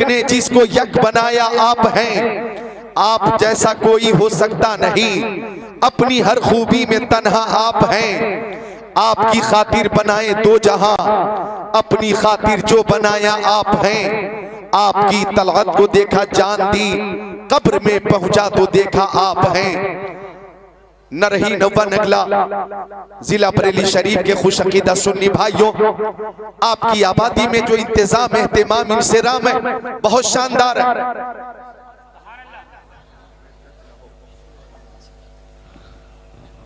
ने जिसको यक बनाया आप हैं, आप जैसा कोई हो सकता नहीं। अपनी हर खूबी में तन्हा आप हैं, आपकी खातिर बनाए दो जहां, अपनी खातिर जो बनाया आप हैं। आपकी तलअत को देखा जान दी, कब्र में पहुंचा तो देखा आप हैं। न रही नवा नगला जिला बरेली शरीफ के खुश अकीदा सुन्नी भाइयों, आपकी आबादी में जो इंतजाम एहतमाम इंसराम है बहुत शानदार है।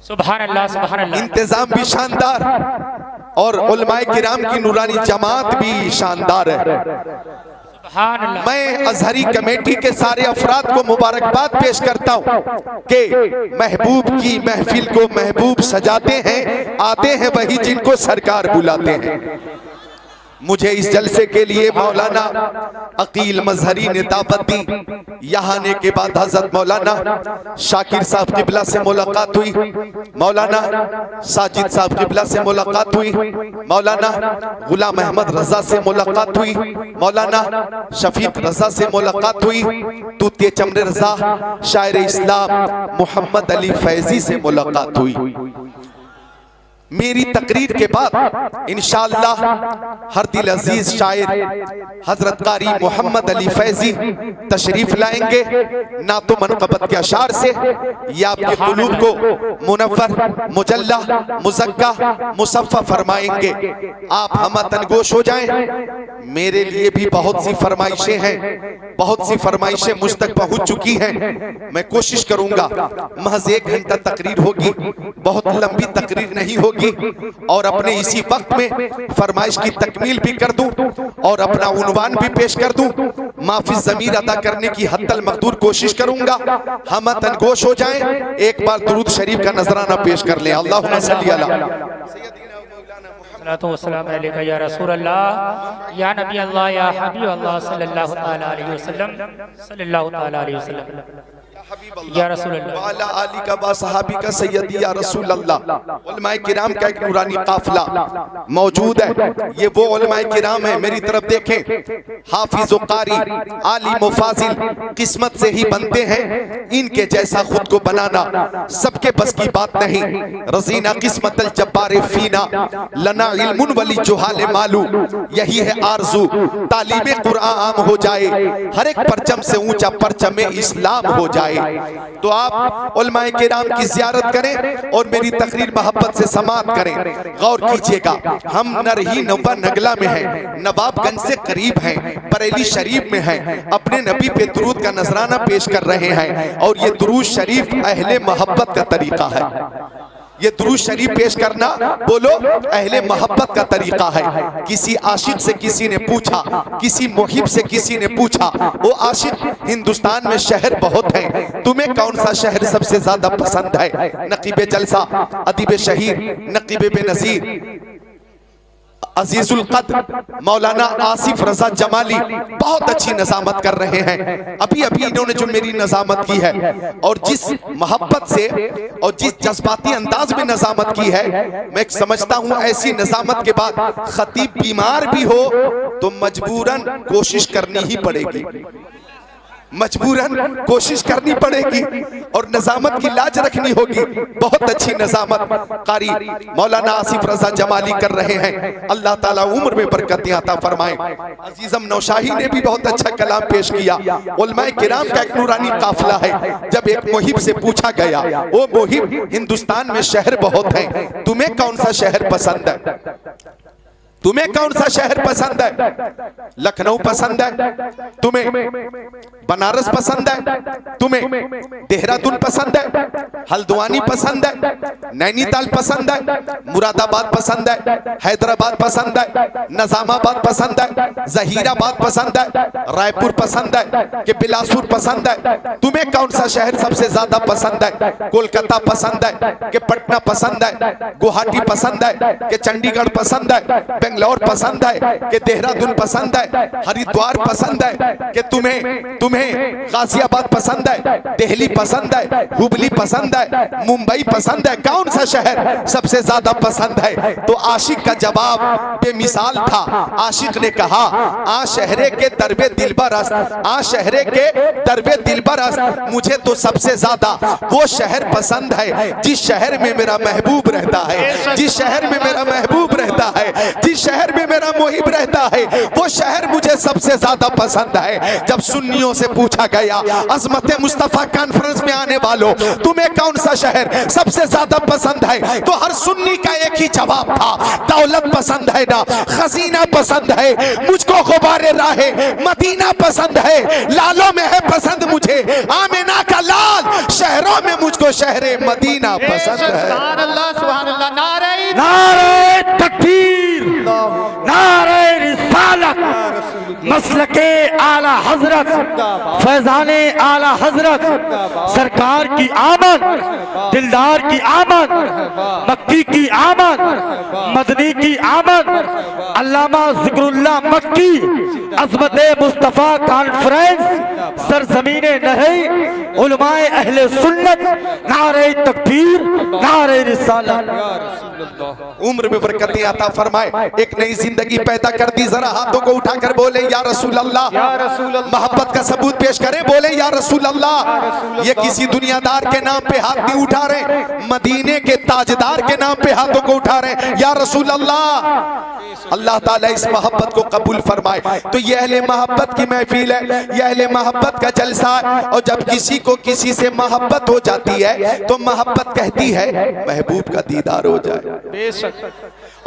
सुभान अल्लाह, सुभान अल्लाह। इंतजाम भी शानदार और उलमाए किराम की नूरानी जमात भी शानदार है। मैं अजहरी कमेटी के सारे अफराद को मुबारकबाद पेश करता हूँ कि महबूब की महफिल को महबूब सजाते हैं, आते हैं वही जिनको सरकार बुलाते हैं। मुझे इस जलसे के लिए मौलाना अकील मजहरी ने दावत दी। यहाँ आने के बाद हजरत मौलाना शाकिर साहब किबला से मुलाकात हुई, मौलाना साजिद साहब किबला से मुलाकात हुई, मौलाना गुलाम अहमद रजा से मुलाकात हुई, मौलाना शफीक रजा से मुलाकात हुई, तूतिए चमरे रजा शायर इस्लाम मोहम्मद अली फैजी से मुलाकात हुई। मेरी तकरीर के बाद इंशाअल्लाह हर दिल अजीज शायर हजरत कारी मोहम्मद अली फैजी तशरीफ लाएंगे। ना तो मनक़बत के अशार से ये आपके कुलूब को मुनव्वर मुजल्ला मुज़क्का मुसफ़्फ़ा फरमाएंगे। आप हम तनगोश हो जाएं। मेरे लिए भी बहुत सी फरमाइशें हैं, बहुत सी फरमाइशें मुझ तक पहुंच चुकी हैं। मैं कोशिश करूंगा महज 1 घंटा तकरीर होगी, बहुत लंबी तकरीर नहीं होगी, और अपने इसी वक्त में फरमाइश की तकमील भी कर दूं और अपना उन्वान भी पेश कर दूं। माफी ज़मीर अदा करने की हद्दल मकदूर कोशिश करूंगा। हम तनगोश हो जाएं, एक बार दुरूद शरीफ का नजराना पेश कर लें। अल्लाहुम्मा सल्ली अला अलैका या रसूल अल्लाह या नबी अल्लाह या हबीब अल्लाह सल्लल्लाहु तआला अलैहि वसल्लम, सल्लल्लाहु तआला अलैहि वसल्लम या रसूल अल्लाह वाला आली का बा सहाबी का सैयदी या रसूल अल्लाह। उलमाए किराम का एक नूरानी काफिला मौजूद है। ये वो उलमाए किराम है, मेरी तरफ देखें। हाफिज व कारी आलिम व फाजिल किस्मत से ही बनते हैं, इनके जैसा खुद को बनाना सबके बस की बात नहीं। रजीना किस्मत अल जब्बार फीना लना इल्मुन वली जुहाले मालू, यही है आरजू तालीम कुरान आम हो जाए, हर एक परचम से ऊंचा परचम इस्लाम हो जाए। तो आप उलमाए किराम की ज़ियारत करें और मेरी तकरीर मोहब्बत से समाअत करें। गौर कीजिएगा, हम नरही नवा नगला में हैं, नवाबगंज से करीब हैं, बरेली शरीफ में हैं, अपने नबी पे दुरूद का नजराना पेश कर रहे हैं। और ये दुरूद शरीफ अहले मोहब्बत का तरीका है। ये दुरूद शरीफ पेश करना बोलो अहले मोहब्बत का तरीका है। किसी आशिक से किसी ने पूछा, किसी मुहिब से किसी ने पूछा, वो आशिक हिंदुस्तान में शहर बहुत हैं, तुम्हें कौन सा शहर सबसे ज्यादा पसंद है? नकीबे जलसा अदीब शहीर नकीबे बेनज़ीर अजीजुल कद्र मौलाना आसिफ रजा जमाली बहुत अच्छी नजामत कर रहे हैं। अभी अभी इन्होंने जो मेरी नजामत की है और जिस मोहब्बत से और जिस जज्बाती अंदाज में नजामत की है, मैं समझता हूं ऐसी नजामत के बाद खतीब बीमार भी हो तो मजबूरन कोशिश करनी ही पड़ेगी, मजबूरन कोशिश करनी पड़ेगी और नजामत की लाज रखनी होगी। बहुत अच्छी नजामत कारी मौलाना आसिफ रजा जमाली कर रहे हैं। अल्लाह ताला उम्र में बरकतें अता फरमाए। अजीजम नौशाही ने भी बहुत अच्छा कलाम पेश किया। उलमाए किराम का एक नूरानी काफिला है। जब एक मुहिब से पूछा गया, वो मुहिब हिंदुस्तान में शहर बहुत हैं, तुम्हें कौन सा शहर पसंद है? तुम्हें कौन सा शहर पसंद है? लखनऊ पसंद है? तुम्हें बनारस पसंद है? तुम्हें देहरादून पसंद है? हल्द्वानी पसंद है? नैनीताल पसंद है? मुरादाबाद पसंद है? हैदराबाद पसंद है? निजामाबाद पसंद है? जहीराबाद पसंद है? रायपुर पसंद है कि बिलासपुर पसंद है? तुम्हें कौन सा शहर सबसे ज्यादा पसंद है? कोलकाता पसंद है कि पटना पसंद है? गुवाहाटी पसंद है कि चंडीगढ़ पसंद है? बेंगलोर पसंद है कि देहरादून पसंद है, हरिद्वार पसंद है कि तुम्हें गाजियाबाद पसंद है, दिल्ली पसंद है, हुबली पसंद है, मुंबई पसंद है, कौन सा शहर सबसे ज्यादा पसंद है? तो आशिक का जवाब बेमिसाल था। आशिक ने कहा, आ शहरे के दरबे दिलबरस, आ शहरे के दरबे दिलबरस, मुझे तो सबसे ज्यादा वो शहर पसंद है जिस शहर में मेरा महबूब रहता है, जिस शहर में मेरा महबूब रहता है, जिस शहर में मेरा मुहिब रहता है, वो शहर मुझे सबसे ज्यादा पसंद है। जब सुन्नियों से पूछा गया, अजमत मुस्तफा कॉन्फ्रेंस में आने वालों, तुम्हें कौन सा शहर सबसे ज्यादा पसंद है? तो हर सुन्नी का एक ही जवाब था, दौलत पसंद है ना, खजीना पसंद है, मुझको गुबारे राहे मदीना पसंद है, लालों में है पसंद मुझे आमिना का लाल, शहरों में मुझको शहरे मदीना पसंद है। सुभान अल्लाह, सुभान अल्लाह। नारे तकबीर, नारे रिसालत, मसलके आला हजरत, फैजाने आला हजरत, सरकार की आमद, दिलदार की आमद, मक्की की आमद, मदनी की आमद, अल्लामा जिक्रुल्लाह मक्की, अज़मत मुस्तफ़ा कॉन्फ्रेंस, सरज़मीने नहीं, उलमाए अहले सुन्नत, नारे तकबीर, नारे रिसालत। उम्र में बरकतें अता फरमाए, एक नई जिंदगी पैदा कर दी। जरा हाथों को उठाकर बोले या रसूल अल्लाह, मोहब्बत का सबूत पेश करें, बोले या रसूल अल्लाह। ये किसी दुनियादार के नाम पे हाथ नहीं उठा रहे, मदीने के ताजदार के नाम पे हाथों को उठा रहे, या रसूल अल्लाह। अल्लाह ताला इस मोहब्बत को कबूल फरमाए। तो ये अहले मोहब्बत की महफिल है, ये अहले मोहब्बत का जलसा है। और जब किसी को किसी से मोहब्बत हो जाती है तो मोहब्बत कहती है महबूब का दीदार हो जाए, बेशक।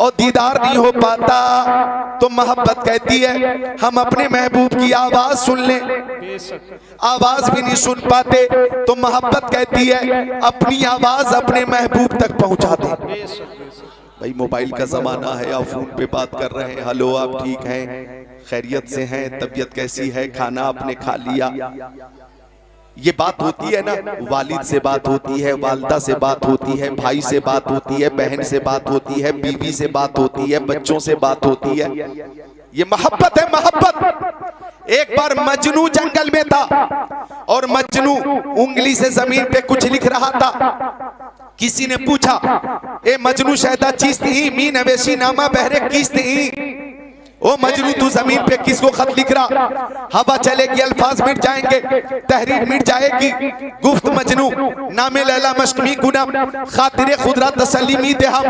और दीदार नहीं हो पाता तो मोहब्बत कहती है हम अपने महबूब की आवाज सुन लें, आवाज भी नहीं सुन पाते तो मोहब्बत कहती है अपनी आवाज अपने महबूब तक पहुंचा दे। भाई मोबाइल का जमाना है, आप फोन पे बात कर रहे हैं, हेलो आप ठीक हैं, खैरियत से हैं, तबीयत कैसी है, खाना आपने खा लिया, ये बात होती है ना। वालिद से बात होती है, वालदा से बात होती है, भाई से बात होती है, बहन से बात होती है, बीवी से बात होती है, बच्चों से बात होती है। ये मोहब्बत है, मोहब्बत। एक बार मजनू जंगल में था और मजनू उंगली से जमीन पे कुछ लिख रहा था। किसी ने पूछा, ए मजनू शहदा चीज थी मी नवेशी नामा बहरे किस थी? ओ मजनू तू जमीन पे किसको खत लिख रहा? हवा चलेगी, अल्फाज मिट जाएंगे, तहरीर मिट जाएगी। गुफ्त मजनू नामे लैला मशकमी गुनम खातिरे खुदरा तसलीमी दे हम।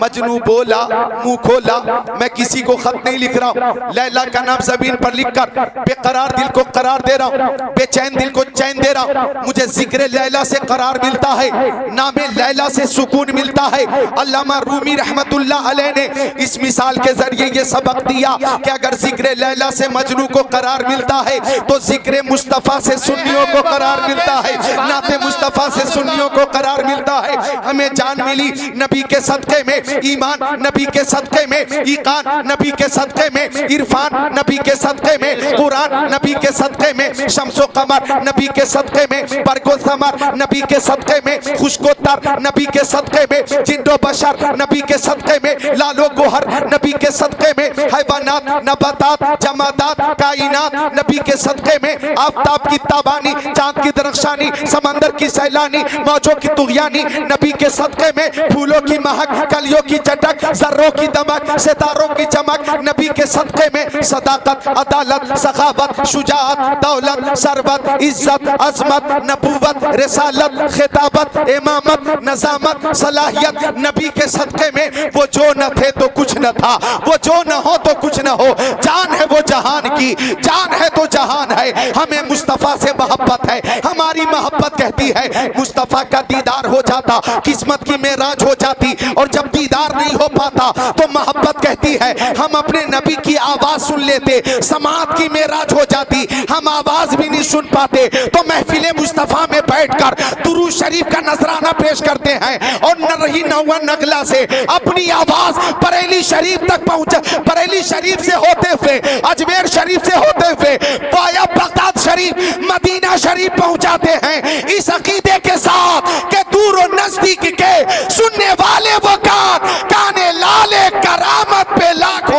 मजनू बोला, मुंह खोला, मैं किसी को खत नहीं लिख रहा हूँ, लैला का नाम जमीन पर लिखकर बेकरार दिल को करार दे रहा हूँ, बेचैन दिल को चैन दे रहा हूँ। मुझे जिक्र लैला से करार मिलता है, नामे लैला से सुकून मिलता है। अल्लामा रूमी रहमतुल्लाह अलैह ने इस मिसाल के जरिए ये सबक दिया कि अगर जिक्र लैला से मजनू को करार मिलता है तो जिक्र मुस्तफा से सुन्नियों को करार मिलता है, नाते मुस्तफा से सुन्नियों को करार मिलता है। हमें जान मिली नबी के सदके में, ईमान नबी के सदके में, ईकान नबी के सदके में, इरफान नबी के सदके में, कुरान नबी के सदके में, शम्सो कमर नबी के सदके में, बरगो समर नबी के सदके में, खुशको तर नबी के सदके में, जिंदो बशर नबी के सदके में, लालो गोहर नबी के सदके में, हैवानात नबातात जमादात कायनात नबी के सदके में, आफताब की ताबानी चांद की दरख्शानी समंदर की सैलानी मौजों की तुगयानी नबी के सदके में, फूलों की महक कलियों की चटक जर्रों की दमक सितारों की चमक नबी के सदके में, सदाकत अदालत सखावत शुजाअत दौलत सरबत इज्जत अजमत नबूवत रिसालत खिताबत इमामत नजामत सलाहियत नबी के सदके में। वो जो न थे तो कुछ न था, वो जो न हो तो कुछ न हो, जान है वो जहान की, जान है तो जहान है। हमें मुस्तफा से मोहब्बत है, हमारी मोहब्बत कहती है मुस्तफा का दीदार हो जाता, किस्मत की मेराज हो जाती। और जब दीदार नहीं हो पाता तो मोहब्बत कहती है हम अपने नबी की आवाज सुन लेते, समात की मेराज हो जाती, हम आवाज भी नहीं सुन पाते तो महफिले मुस्तफा में बैठकर दुरूद शरीफ का नजराना पेश करते हैं और न रही नौवा नगला से अपनी आवाज बरेली शरीफ तक पहुंचा, बरेली शरीफ से होते हुए अजमेर शरीफ से होते हुए वाया बगदाद शरीफ मदीना शरीफ पहुंचाते हैं इस अकीदे के साथ कि दूर और नजदीक के सुनने वाले वो काने लाले करामत पे लाखों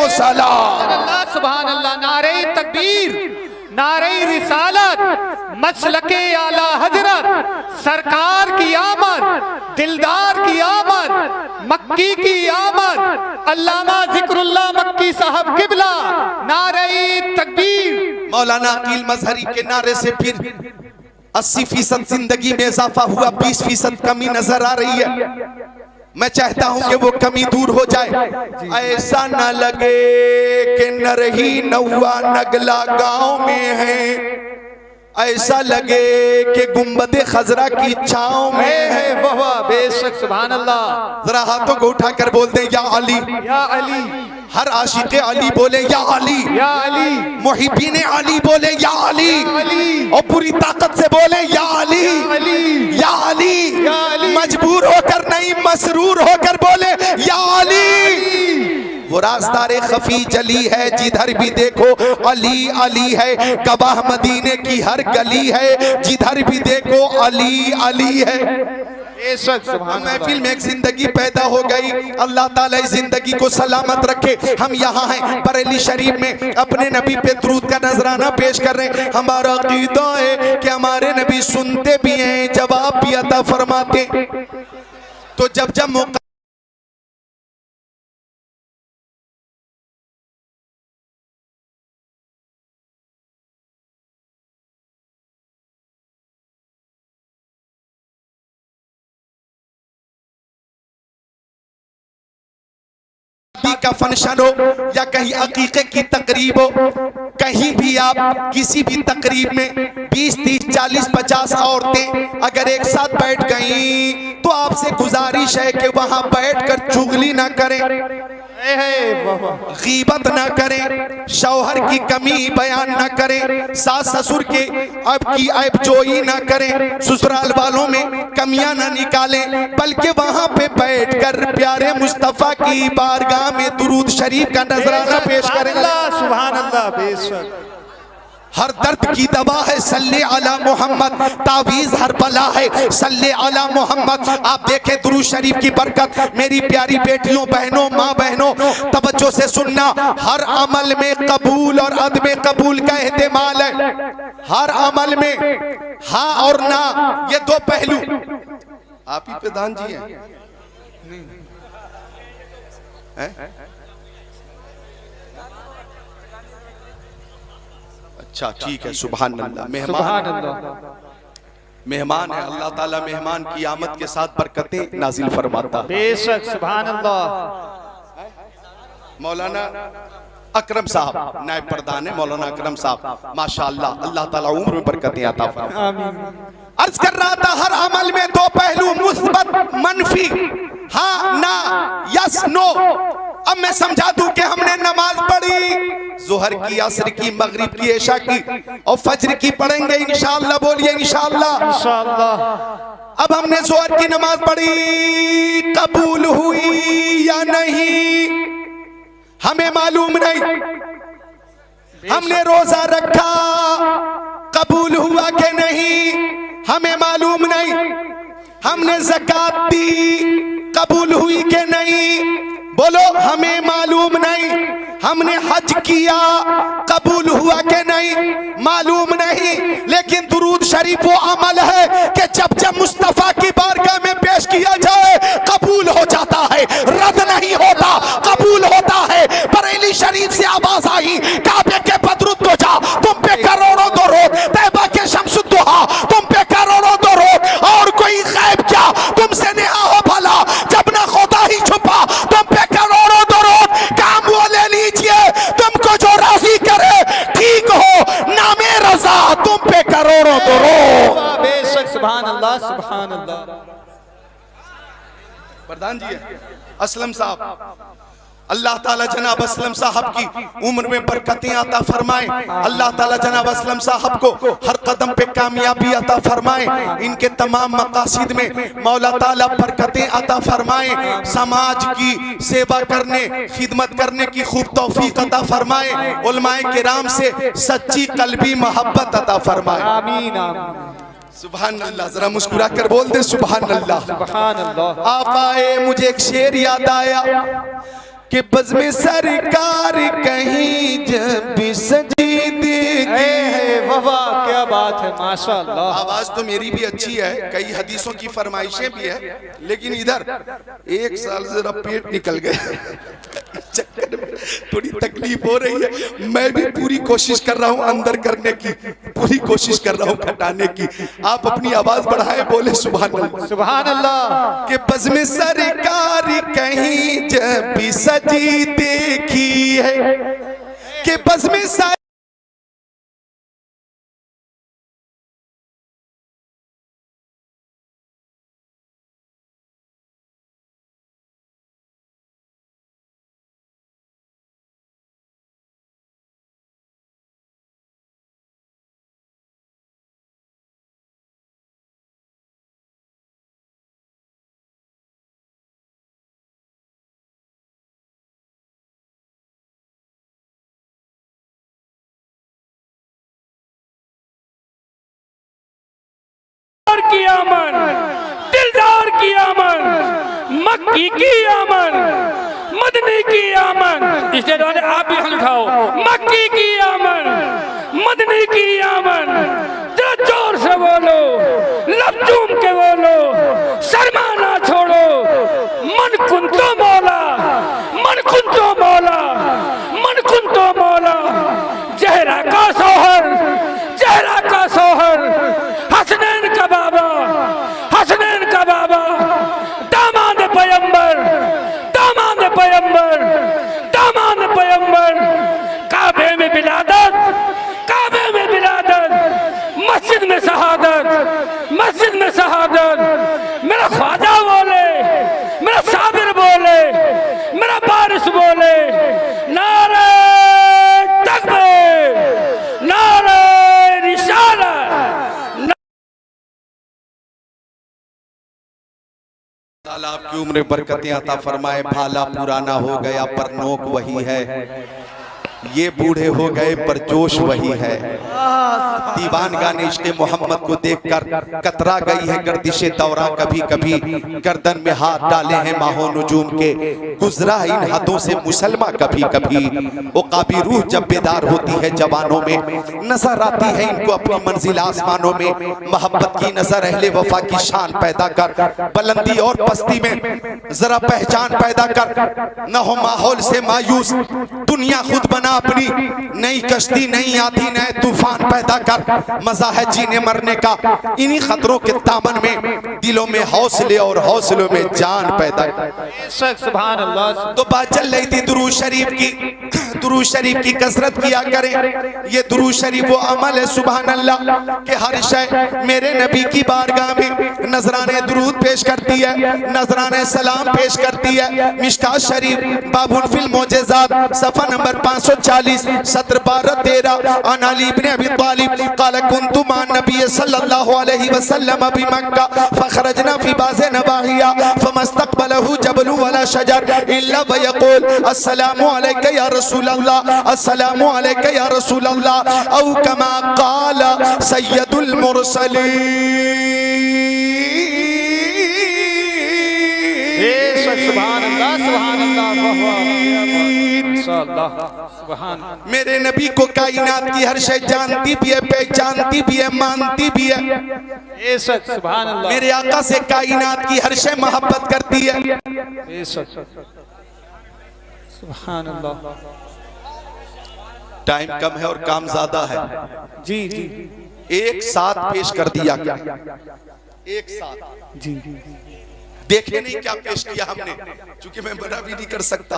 नारे रिसालत, मसलके आला हजरत, सरकार की आमद, दिलदार की आमद, मक्की की आमद, अल्लामा जिक्रुल्लाह मक्की साहब किबला, नारे तकबीर। मौलाना अकील मजहरी के नारे से फिर 80% जिंदगी में इजाफा हुआ, 20% कमी नजर आ रही है। मैं चाहता हूं कि वो कमी दूर हो जाए। ऐसा न लगे कि नरही नौवा नगला गांव में है, ऐसा लगे कि गुंबदे खजरा की छांव में है। वाह बेशक सुभान अल्लाह। जरा हाथों को उठाकर बोल दे या अली, या अली। हर आशिक़े अली बोले या अली, या अली। मुहिब्बीन अली बोले या अली, और पूरी ताकत से बोले या अली, या अली, या अली। मजबूर होकर नहीं, मसरूर होकर बोले या अली। वो रास्तारे खफी जली है, जिधर भी देखो अली अली है। गवाह मदीने की हर गली है, जिधर भी देखो अली अली है। महफिल में एक जिंदगी पैदा हो गई। अल्लाह ताला इस जिंदगी को सलामत रखे। हम यहाँ हैं बरेली शरीफ में, अपने नबी पे दुरूद का नजराना पेश कर रहे हैं। हमारा अकीदा है कि हमारे नबी सुनते भी हैं, जवाब भी अता फरमाते। तो जब जब मौका का फंक्शन हो या कहीं अकीके की तकरीब हो, कहीं भी आप किसी भी तकरीब में 20, 30, 40, 50 औरतें अगर एक साथ बैठ गई तो आपसे गुजारिश है कि वहां बैठकर चुगली ना करें, गीबत ना करें, शौहर की कमी बयान ना करें, सास ससुर के अब की ऐबजोई ना करें, ससुराल वालों में कमियां ना निकालें, बल्कि वहां पे बैठकर प्यारे मुस्तफा की बारगाह में दुरूद शरीफ का नजराना पेश करें। सुभान अल्लाह। बेशक हर दर्द की दवा है सल्ले अला मोहम्मद, तावीज़ हर बला है सल्ले अला मोहम्मद। आप देखें दुरूद शरीफ की बरकत। मेरी प्यारी बेटियों, बहनों, माँ बहनों, तवज्जो से सुनना। हर अमल में कबूल और अदम कबूल का एहतिमाल है। हर अमल में हाँ और ना, ये दो पहलू। आप ही प्रधान जी हैं? अच्छा ठीक है, सुभान अल्लाह। मेहमान है, अल्लाह ताला मेहमान की आमद के साथ बरकतें नाजिल फरमाता। बेशक सुभान अल्लाह। मौलाना अकरम साहब नायब प्रधान है, मौलाना अकरम साहब माशाअल्लाह, अल्लाह ताला उम्र में बरकतें अता फरमाए। अर्ज कर रहा था हर अमल में दो पहलू, मुस्बत मनफी, हाँ ना, यस नो। अब मैं समझा दूं कि हमने नमाज पढ़ी जोहर की, असर की, मगरिब की, इशा की और फज्र की पढ़ेंगे इंशाअल्लाह। बोलिए इंशाअल्लाह। इंशाअल्लाह। अब हमने जोहर की नमाज पढ़ी, कबूल हुई या नहीं हमें मालूम नहीं। हमने रोजा रखा, कबूल हुआ कि नहीं हमें मालूम नहीं। हमने ज़कात दी, कबूल हुई कि नहीं बोलो हमें मालूम नहीं। हमने हज किया, कबूल हुआ कि नहीं मालूम नहीं। लेकिन दुरूद शरीफ वो अमल है कि जब जब मुस्तफा की बारगाह में पेश किया जाए कबूल हो जाता है, रद्द नहीं होता, कबूल होता है। बरेली शरीफ से आवाज आई, काबे के बदरुद तो जा, तुम पे करोड़ों दरूद, तैबा के शम्सुद्दुहा तुम पे करोड़ों दरूद, और कोई गैब क्या तुमसे नेहा हो भला, जब ना खुदा ही छुपा तुम पे करोड़ों दरूद। काम वो ले लीजिए तुमको जो राजी करे, ठीक हो नामे रजा तुम पे करोड़ों दरूद। बेशक सुभान अल्लाह, सुभान अल्लाह। प्रधान जी है असलम साहब, अल्लाह ताला जनाब असलम साहब की उम्र में बरकतें अता फरमाए। अल्लाह ताला जनाब असलम साहब को हर कदम पे कामयाबी अता फरमाए। इनके तमाम मकासिद में मौला ताला बरकतें अता फरमाए। समाज की सेवा करने, खिदमत करने की खूब तौफीक अता फरमाए। उलमाए किराम से सच्ची कल्बी मोहब्बत अता फरमाए। आमीन आमीन। सुभान अल्लाह। जरा मुस्कुरा कर बोल दे सुभान अल्लाह। सुभान अल्लाह। आप आए मुझे एक शेर याद आया कि बज़्म सरकार कहीं जब भी सजी देखी। वाह क्या बात है, माशाअल्लाह। आवाज तो मेरी भी अच्छी है, कई हदीसों की फरमाइशें भी है, लेकिन इधर एक साल जरा पेट निकल गए, चक्कर में थोड़ी तकलीफ हो रही है। मैं भी पूरी कोशिश कर रहा हूँ अंदर करने की, पूरी कोशिश कर रहा हूँ घटाने की। आप अपनी आवाज बढ़ाएं, बोले सुभान अल्लाह। सुभान अल्लाह। के बज़्म सरकार कहीं जब भी सजी देखी है, के बज़्म सरकार की आमन, दिलदार की आमन, मक्की की आमन, मदनी की आमन। स्टेज वाले आप भी हाथ उठाओ। मक्की की आमन, मदनी की आमन। जरा जोर से बोलो, लब चूम के बोलो, शर्मा ना छोड़ो। मन कुन तो मौला, मन कुन तो मौला, मन कुन तो मौला। चेहरा का सोहर, चेहरा का सोहर, हसनैन का बाबा, हसनैन का बाबा, दामाद पैगंबर, दामाद पैगंबर, दामाद पैगंबर। काबे में बिलादत, काबे में बिलादत, मस्जिद में शहादत, मस्जिद में शहादत। मेरा ख्वाजा बोले, मेरा साबिर बोले, मेरा बारिश बोले, नारे तकबीर, नारे रिसालत। ताला आपकी उम्र बरकतें अता फरमाए। भाला पुराना हो गया पर नोक वही है, ये बूढ़े हो गए पर जोश वही है। दीवानगाह ने इश्क़ मोहम्मद को देखकर कतरा गई है गर्दिशे दौरा। कभी कभी गर्दन में हाथ डाले हैं माहो नजूम के, गुजरा इन हदों से मुसलमा कभी कभी। उक़ाबी रूह जब बेदार होती है जवानों में, नजर आती है इनको अपनी मंजिल आसमानों में। मोहब्बत की नजर अहले वफा की शान पैदा कर, बुलंदी और पस्ती में जरा पहचान पैदा कर। न हो माहौल से मायूस, दुनिया खुद बना अपनी, नई कश्ती नई आधी नए तूफान पैदा कर। मजा है जीने मरने का इन्हीं खतरों के दामन में, दिलों में हौसले और हौसलों में जान पैदा कर। सुभान अल्लाह। तो बात चल रही थी दुरूद शरीफ की, दुरूद शरीफ की कसरत किया करें। ये दुरूद शरीफ वो अमल है सुभान अल्लाह के हर शय मेरे नबी की बारगाह में नजराने दुरूद पेश करती है, नजराने सलाम पेश करती है। मिशकात शरीफ बाबुल फिल मोजेज़ात सफ़ा नंबर 540 सत्र 12-13 अन अली इब्न अबी तालिब क़ाल कुन्तु मा नबी सल्लल्लाहु अलैहि वसल्लम बि मक्का फ़ख़रजना फ़ी बाज़ नवाहिया फ़मस्तक़बलहु जबलु वला शजर इल्ला व यक़ूल अस्सलामु अलैका या रसूल अल्लाह, अस्सलामु अलैका या रसूल अल्लाह औ कमा क़ाल सय्यदुल मुरसलीन। सुभान अल्लाह, सुभान अल्लाह, सुभान। मेरे नबी को कायनात की हर शय जानती भी है, पहचानती भी है, मानती भी है। सुभान अल्लाह। मेरे आका से कायनात की हर शय मोहब्बत करती है। सुभान अल्लाह। टाइम कम है और काम ज्यादा है। जी जी एक साथ पेश कर दिया क्या? एक साथ जी। देखे नहीं क्या पेश किया हमने, क्योंकि मैं मना भी नहीं कर सकता।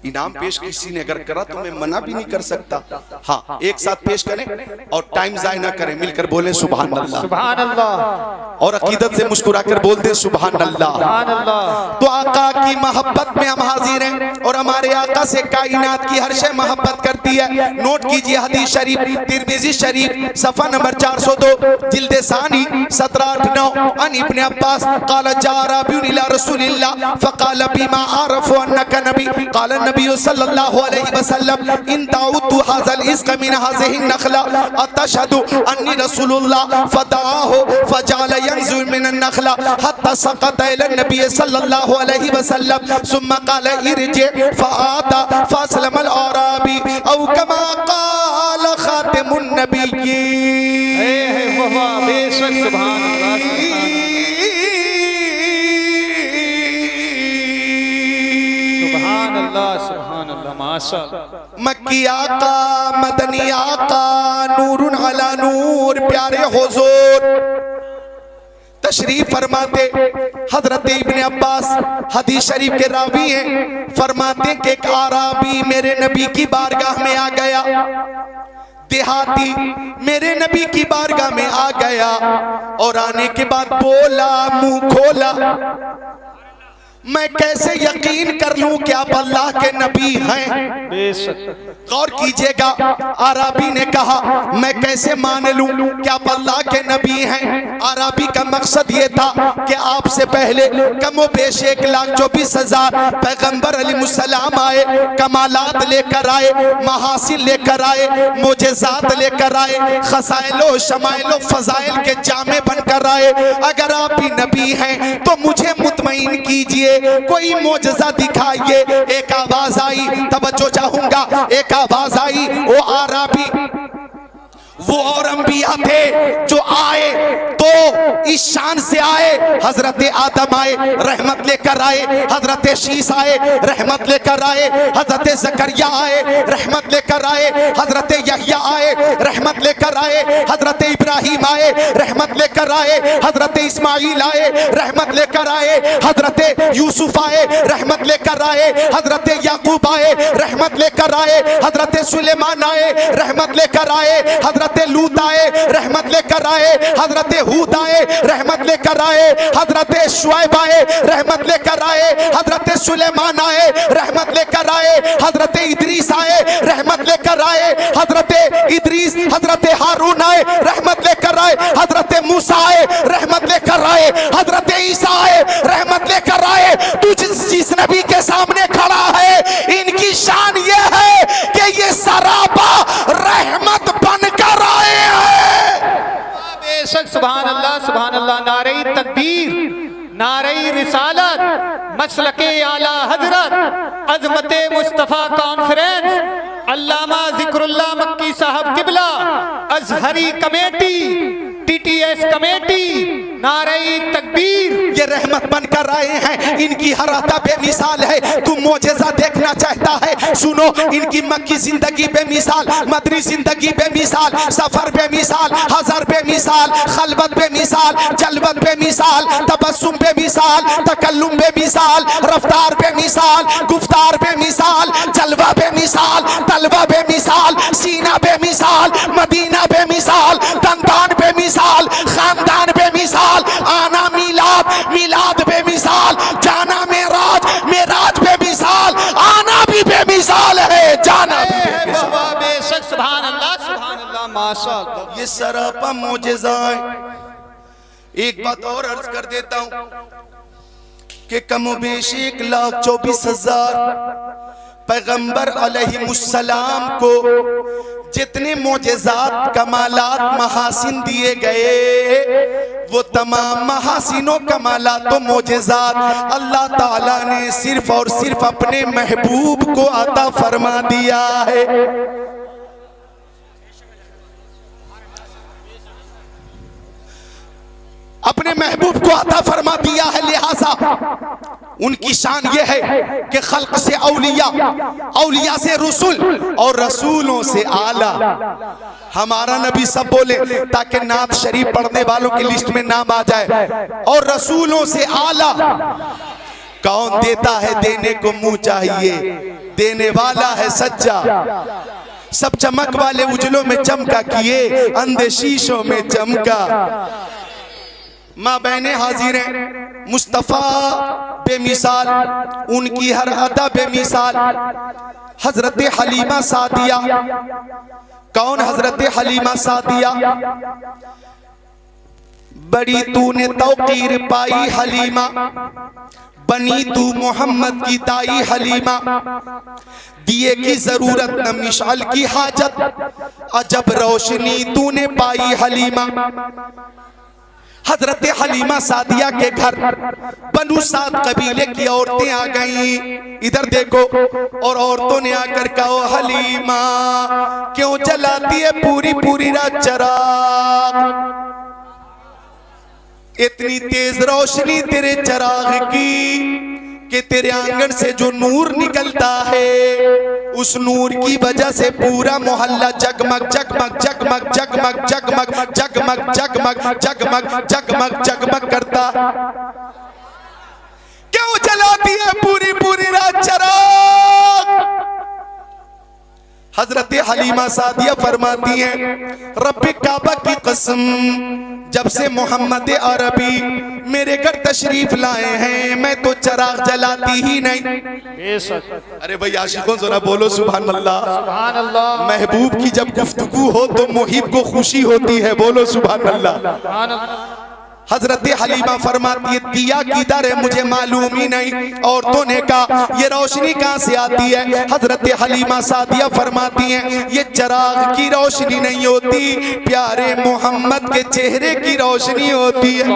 इनाम पेश किसी ने अगर करा तो मैं मना भी नहीं कर सकता। हाँ, एक साथ पेश करें और टाइम जाया ना करें, मिलकर बोले सुभान अल्लाह, सुभान अल्लाह। और अकीदत से मुस्कुराकर बोल दे सुभान अल्लाह। सुभान अल्लाह। तो आका की मोहब्बत में हम हाजिर हैं और हमारे आका से कायनात की हर शय मोहब्बत करती है। नोट कीजिए हदीस शरीफ तिरमिज़ी शरीफ सफ़ा नंबर 402 जिल्द सानी 1789 अन इब्न अब्बास क़ाल जारा अराबियुन इला रसूलिल्लाह फक़ाल बिमा आरफु अन्नका नबी क़ाल नबी सल्लल्लाहु अलैहि वसल्लम इन दाउतु हाज़ल इस्क मिन हाज़िहि नखला अतशहदु अन्नी रसूलुल्लाह फदआहु फजअल यंज़ुर मिन नखला हत्ता सक़त इला नबी सल्लल्लाहु अलैहि वसल्लम सुम्मा क़ाल इरजि फआता फअस्लमल अराबी औ कमा क़ाल ख़ातिमुन नबिय्यीन। बेशक सुभान अल्लाह सुभान अल्लाह सुभान अल्लाह माशाअल्लाह। मक्की आका मदनी आका नूरुन अला नूर प्यारे हुजूर तशरीफ फरमाते। हजरत इब्ने अब्बास हदीस शरीफ के रावी हैं, फरमाते कि एक आराबी मेरे नबी की बारगाह में आ गया, देहाती मेरे नबी की बारगाह में आ गया और आने के बाद बोला, मुंह खोला, मैं कैसे यकीन कर लूं कि आप अल्लाह के नबी हैं। गौर कीजिएगा, आराबी ने कहा मैं कैसे मान लूं कि आप अल्लाह के नबी हैं। आराबी का मकसद ये था कि आपसे पहले कमो बेश 1,24,000 पैगंबर अलैहिस्सलाम आए, कमालात लेकर आए, महासिन लेकर आए, मोजेजात लेकर आए, खसाइलो शमाइलो फजाइल के जामे बनकर आए। अगर आप ही नबी हैं तो मुझे मुतमईन कीजिए, कोई मोजज़ा दिखाइए। एक आवाज आई, तवज्जो चाहूंगा, एक आवाज आई, वो आराबी वो और अंबिया थे जो आए तो इस शान से आए, हजरत आदम आए रहमत लेकर आए, हजरत शीस आए रहमत लेकर आए, हजरत जकरिया आए रहमत लेकर आए, हजरत यहया आए रहमत लेकर आए, हजरत इब्राहिम आए रहमत लेकर आए, हजरत इस्माइल आए रहमत लेकर आए, हजरत यूसुफ आए रहमत लेकर आए, हजरत याकूब आए रहमत लेकर आए, हजरत सुलेमान आए रहमत लेकर आए, हजरत लूत आए रहमत लेकर आए, हजरत हूद आए रहमत लेकर आए, हजरत शुएब आए रहमत लेकर आए, हजरत सुलेमान आए रहमत लेकर आए, हजरत इदरीस आए रहमत लेकर आए, हजरत इदरीस हजरत हारून आए रहमत लेकर आए, हजरत मूसा आए रहमत लेकर आए, हजरत ईसा आए रहमत लेकर आए। तू जिस नबी के सामने खड़ा है, इनकी शान ये है कि ये सराबा रहमत बनकर आए हैं। बेशक सुभान अल्लाह, नारे तकबीर, नारे रिसालत, मसलके आला हजरत, अजमत मुस्तफा कॉन्फ्रेंस, अल्लामा जिक्रुल्लाह मक्की साहब किबला, अजहरी कमेटी, टीटीएस कमेटी, नारे तकबीर, ये रहमत बनकर आए हैं। इनकी हर अता बेमिसाल है। तू मोजेज़ा देखना चाहता है, सुनो, इनकी मक्की जिंदगी बेमिसाल, मदनी जिंदगी बेमिसाल, सफर बेमिसाल, हज़र बेमिसाल, खलबत बेमिसाल, जलवत बेमिसाल, तबस्सुम बेमिसाल, तकल्लुम बेमिसाल, रफ्तार बेमिसाल, गुफ्तार बेमिसाल, जलवा बेमिसाल, तलवा बेमिसाल, सीना बेमिसाल, मदीना बेमिसाल, दंतान बेमिसाल, खानदान बेमिसाल, आना मिलाद, मिलाद बेमिसाल, जाना मेराज, मेराज बेमिसाल, आना भी बेमिसाल है, जाना भी बेमिसाल। बेशक सुभान अल्लाह माशाअल्लाह। ये सरापा मोजेज़ा है। एक बात और अर्ज कर देता हूं कि कमोबेश 1,24,000 पैगंबर अलैहिमुस्सलाम को जितने मोजेज़ात कमालात महासिन दिए गए, वो तमाम महासिनों कमालात मोजेज़ात अल्लाह ताला ने सिर्फ और सिर्फ अपने महबूब को अता फरमा दिया है। अपने महबूब को अता फरमा दिया है, लिहाजा उनकी शान ये है कि खल्क से औलिया, औलिया से रसूल और रसूलों से आला। हमारा नबी सब बोले ताकि नात शरीफ पढ़ने वालों की लिस्ट में नाम आ जाए। और रसूलों से आला कौन देता है, देने को मुंह चाहिए, देने वाला है सच्चा। सब चमक वाले उजलों में चमका किए, अंधे शीशों में चमका। माँ बहने हाजिर हैं, मुस्तफ़ा बेमिसाल, उनकी हर अदा बेमिसाल। हजरत हलीमा सादिया, कौन हजरत हलीमा सादिया? बड़ी तूने तौकीर पाई हलीमा, बनी तू मोहम्मद की दाई हलीमा, दिए की जरूरत न मिशाल की हाजत, अजब रोशनी तूने पाई हलीमा। हजरत हलीमा सादिया के घर बनु साद कबीले की औरतें आ गईं। इधर देखो, और औरतों ने आकर कहा, हलीमा क्यों जलाती है पूरी पूरी रात चराग, इतनी तेज रोशनी तेरे चराग की कि तेरे आंगन से जो नूर निकलता है उस नूर की वजह से पूरा मोहल्ला जगमग जगमग जगमग जगमग जगमग जगमग जगमग जगमग जगमग जगमग करता। क्यों जलाती है पूरी पूरी रात चराग? हजरत हलीमा सादिया फरमाती हैं, रब्बे काबा की कसम, जब से मोहम्मद अरबी मेरे घर तशरीफ लाए हैं मैं तो चराग जलाती ही नहीं। अरे भाई आशिकों जरा बोलो सुभान अल्लाह। सुभान अल्लाह। महबूब की जब गुफ्तगू हो तो मुहिब को खुशी होती है, बोलो सुभान अल्लाह। सुभान अल्लाह। हजरत हलीमा फरमाती है, दिया किधर है मुझे मालूम ही नहीं। औरतों ने कहा, ये रोशनी कहां से आती है? हजरत हलीमा सादिया फरमाती हैं, ये चराग की रोशनी नहीं होती, प्यारे मोहम्मद के चेहरे की रोशनी होती है।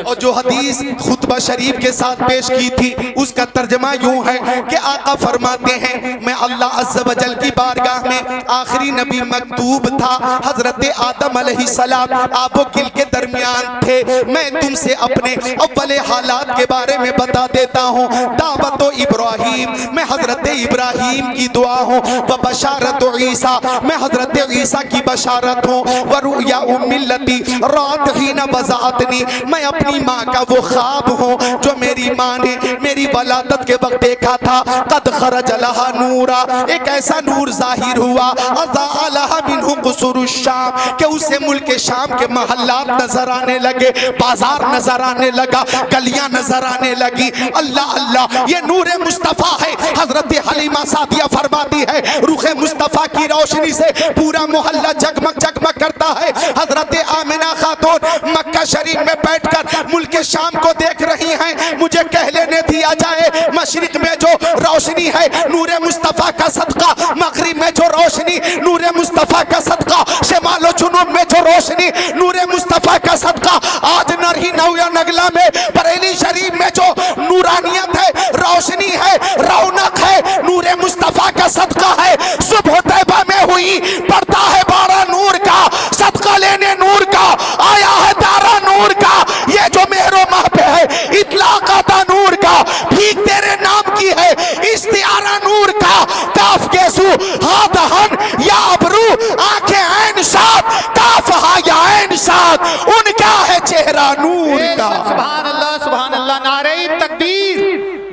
और जो हदीस खुतबा शरीफ के साथ पेश की थी उसका तर्जमा यूं है कि आका फरमाते हैं, मैं अल्लाह अज़्ज़ व जल की बारगाह में आखिरी नबी मकतूब था, हजरत आदम अलैहिस्सलाम आबो किल के दरमियान थे। मैं तुमसे अपने अव्वले हालात के बारे में बता देता हूँ। दावत इब्राहीम, मैं हजरत इब्राहीम की दुआ हूँ। व बशारत ईसा, मैं हजरत ईसा की बशारत हूँ। व रुया उम्मिलती रात ही न बज़ातनी, मैं अपनी माँ का वो ख्वाब हूँ जो मेरी माँ ने मेरी वलादत के वक्त देखा था। कद खरज लहा नूरा, एक ऐसा नूर जाहिर हुआ, अज़ा लहा मिन्हु कुसूरुश शाम, कि उसे मुल्क शाम के महल्लात नजर आने लगे, बाजार नजर आने लगा, गलियां नजर आने लगी। अल्लाह अल्लाह, ये नूर मुस्तफ़ा है। हजरत हलीमा सादिया फरमाती है, रुखे मुस्तफ़ा की रोशनी से पूरा मोहल्ला जगमग जगमग करता है। हजरत आमिना खातून मक्का शरीफ में बैठकर मुल्क शाम को देख रही हैं। मुझे कह लेने दिया जाए, मशरिक में जो रोशनी है नूर मुस्तफ़ा का सदका, मगरिब में जो रोशनी नूर मुस्तफ़ा का सदका, शिमाल जुनूब में जो रोशनी नूर मुस्तफ़ा का सदका, आज नरही नौया नगला में बरेली शरीफ में जो नूरानियत है, रोशनी है, रौनक है, नूर मुस्तफ़ा का सदका है। सुबह तैबा में हुई, पड़ता है बारा नूर का, सदका लेने नूर का, आया है दारा नूर का। ये जो मेहरो माह पे है, इतलाक आता नूर का, भीख तेरे नाम की है, इस्तिआरा नूर का। काफ केसू हाथ हन या अबरू, आंखें ऐन साथ, काफ हा या ऐन साथ, उनका है चेहरा नूर का। सुभान अल्लाह, सुभान अल्लाह। नारे तकबीर,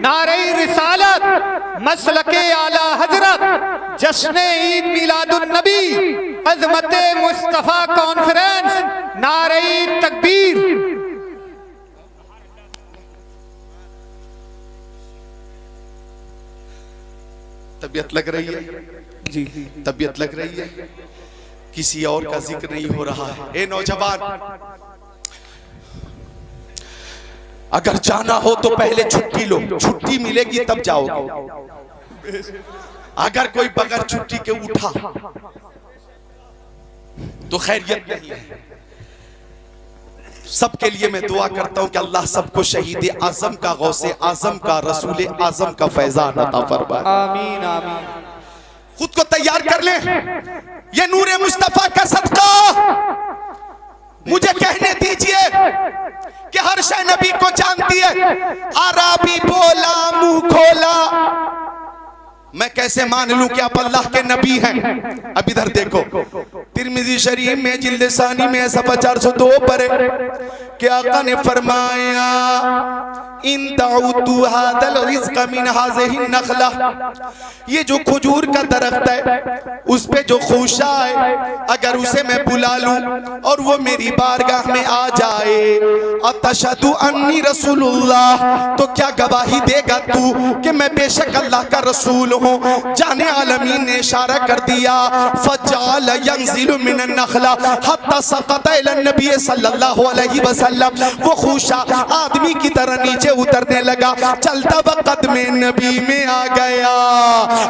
नारे रिसालत, मसलके आला हजरत, जश्न ईद मिलादुन नबी, अज़मते मुस्तफ़ा कॉन्फ्रेंस, नारे तकबीर। तबीयत लग रही है जी, तबीयत लग रही है, किसी और का जिक्र नहीं हो रहा है। ए नौजवान, अगर जाना हो तो पहले छुट्टी लो, छुट्टी मिलेगी तब जाओगे। अगर कोई बगैर छुट्टी के उठा तो खैरियत नहीं है। सबके लिए मैं दुआ करता हूं कि अल्लाह सबको शहीद आजम का, गौसे आजम का, रसूल आजम का फैजान अता फरमाए। आमीन आमीन। खुद को तैयार कर ले, ये नूरे मुस्तफा का सदका। मुझे कहने दीजिए कि हर शय नबी को जानती है। अरबी बोला मुंह खोला, मैं कैसे मान लूं कि आप अल्लाह के नबी हैं? अब इधर देखो, तिरमिजी शरीफ में जिल्द सानी में 402 पर कि आका ने फरमाया, इन दाउतु हादल रिज़्क़ मिन हाज़िही नख़ला, ये जो खजूर का दरख्त है उस पे जो खुशा है, अगर उसे मैं बुला लूं और वो मेरी बारगाह में आ जाए, अतशहदु अन्नी रसूलुल्लाह, तो क्या गवाही देगा तू कि मैं बेशक अल्लाह का रसूल हूँ? जाने आलमीन ने इशारा कर दिया, फजाल यंजिलु मिनन नखला हत्ता सकत इला नबी सल्लल्लाहु अलैहि वसल्लम। वो खूशा आदमी की तरह नीचे उतरने लगा, चलता वक्त में नबी में आ गया।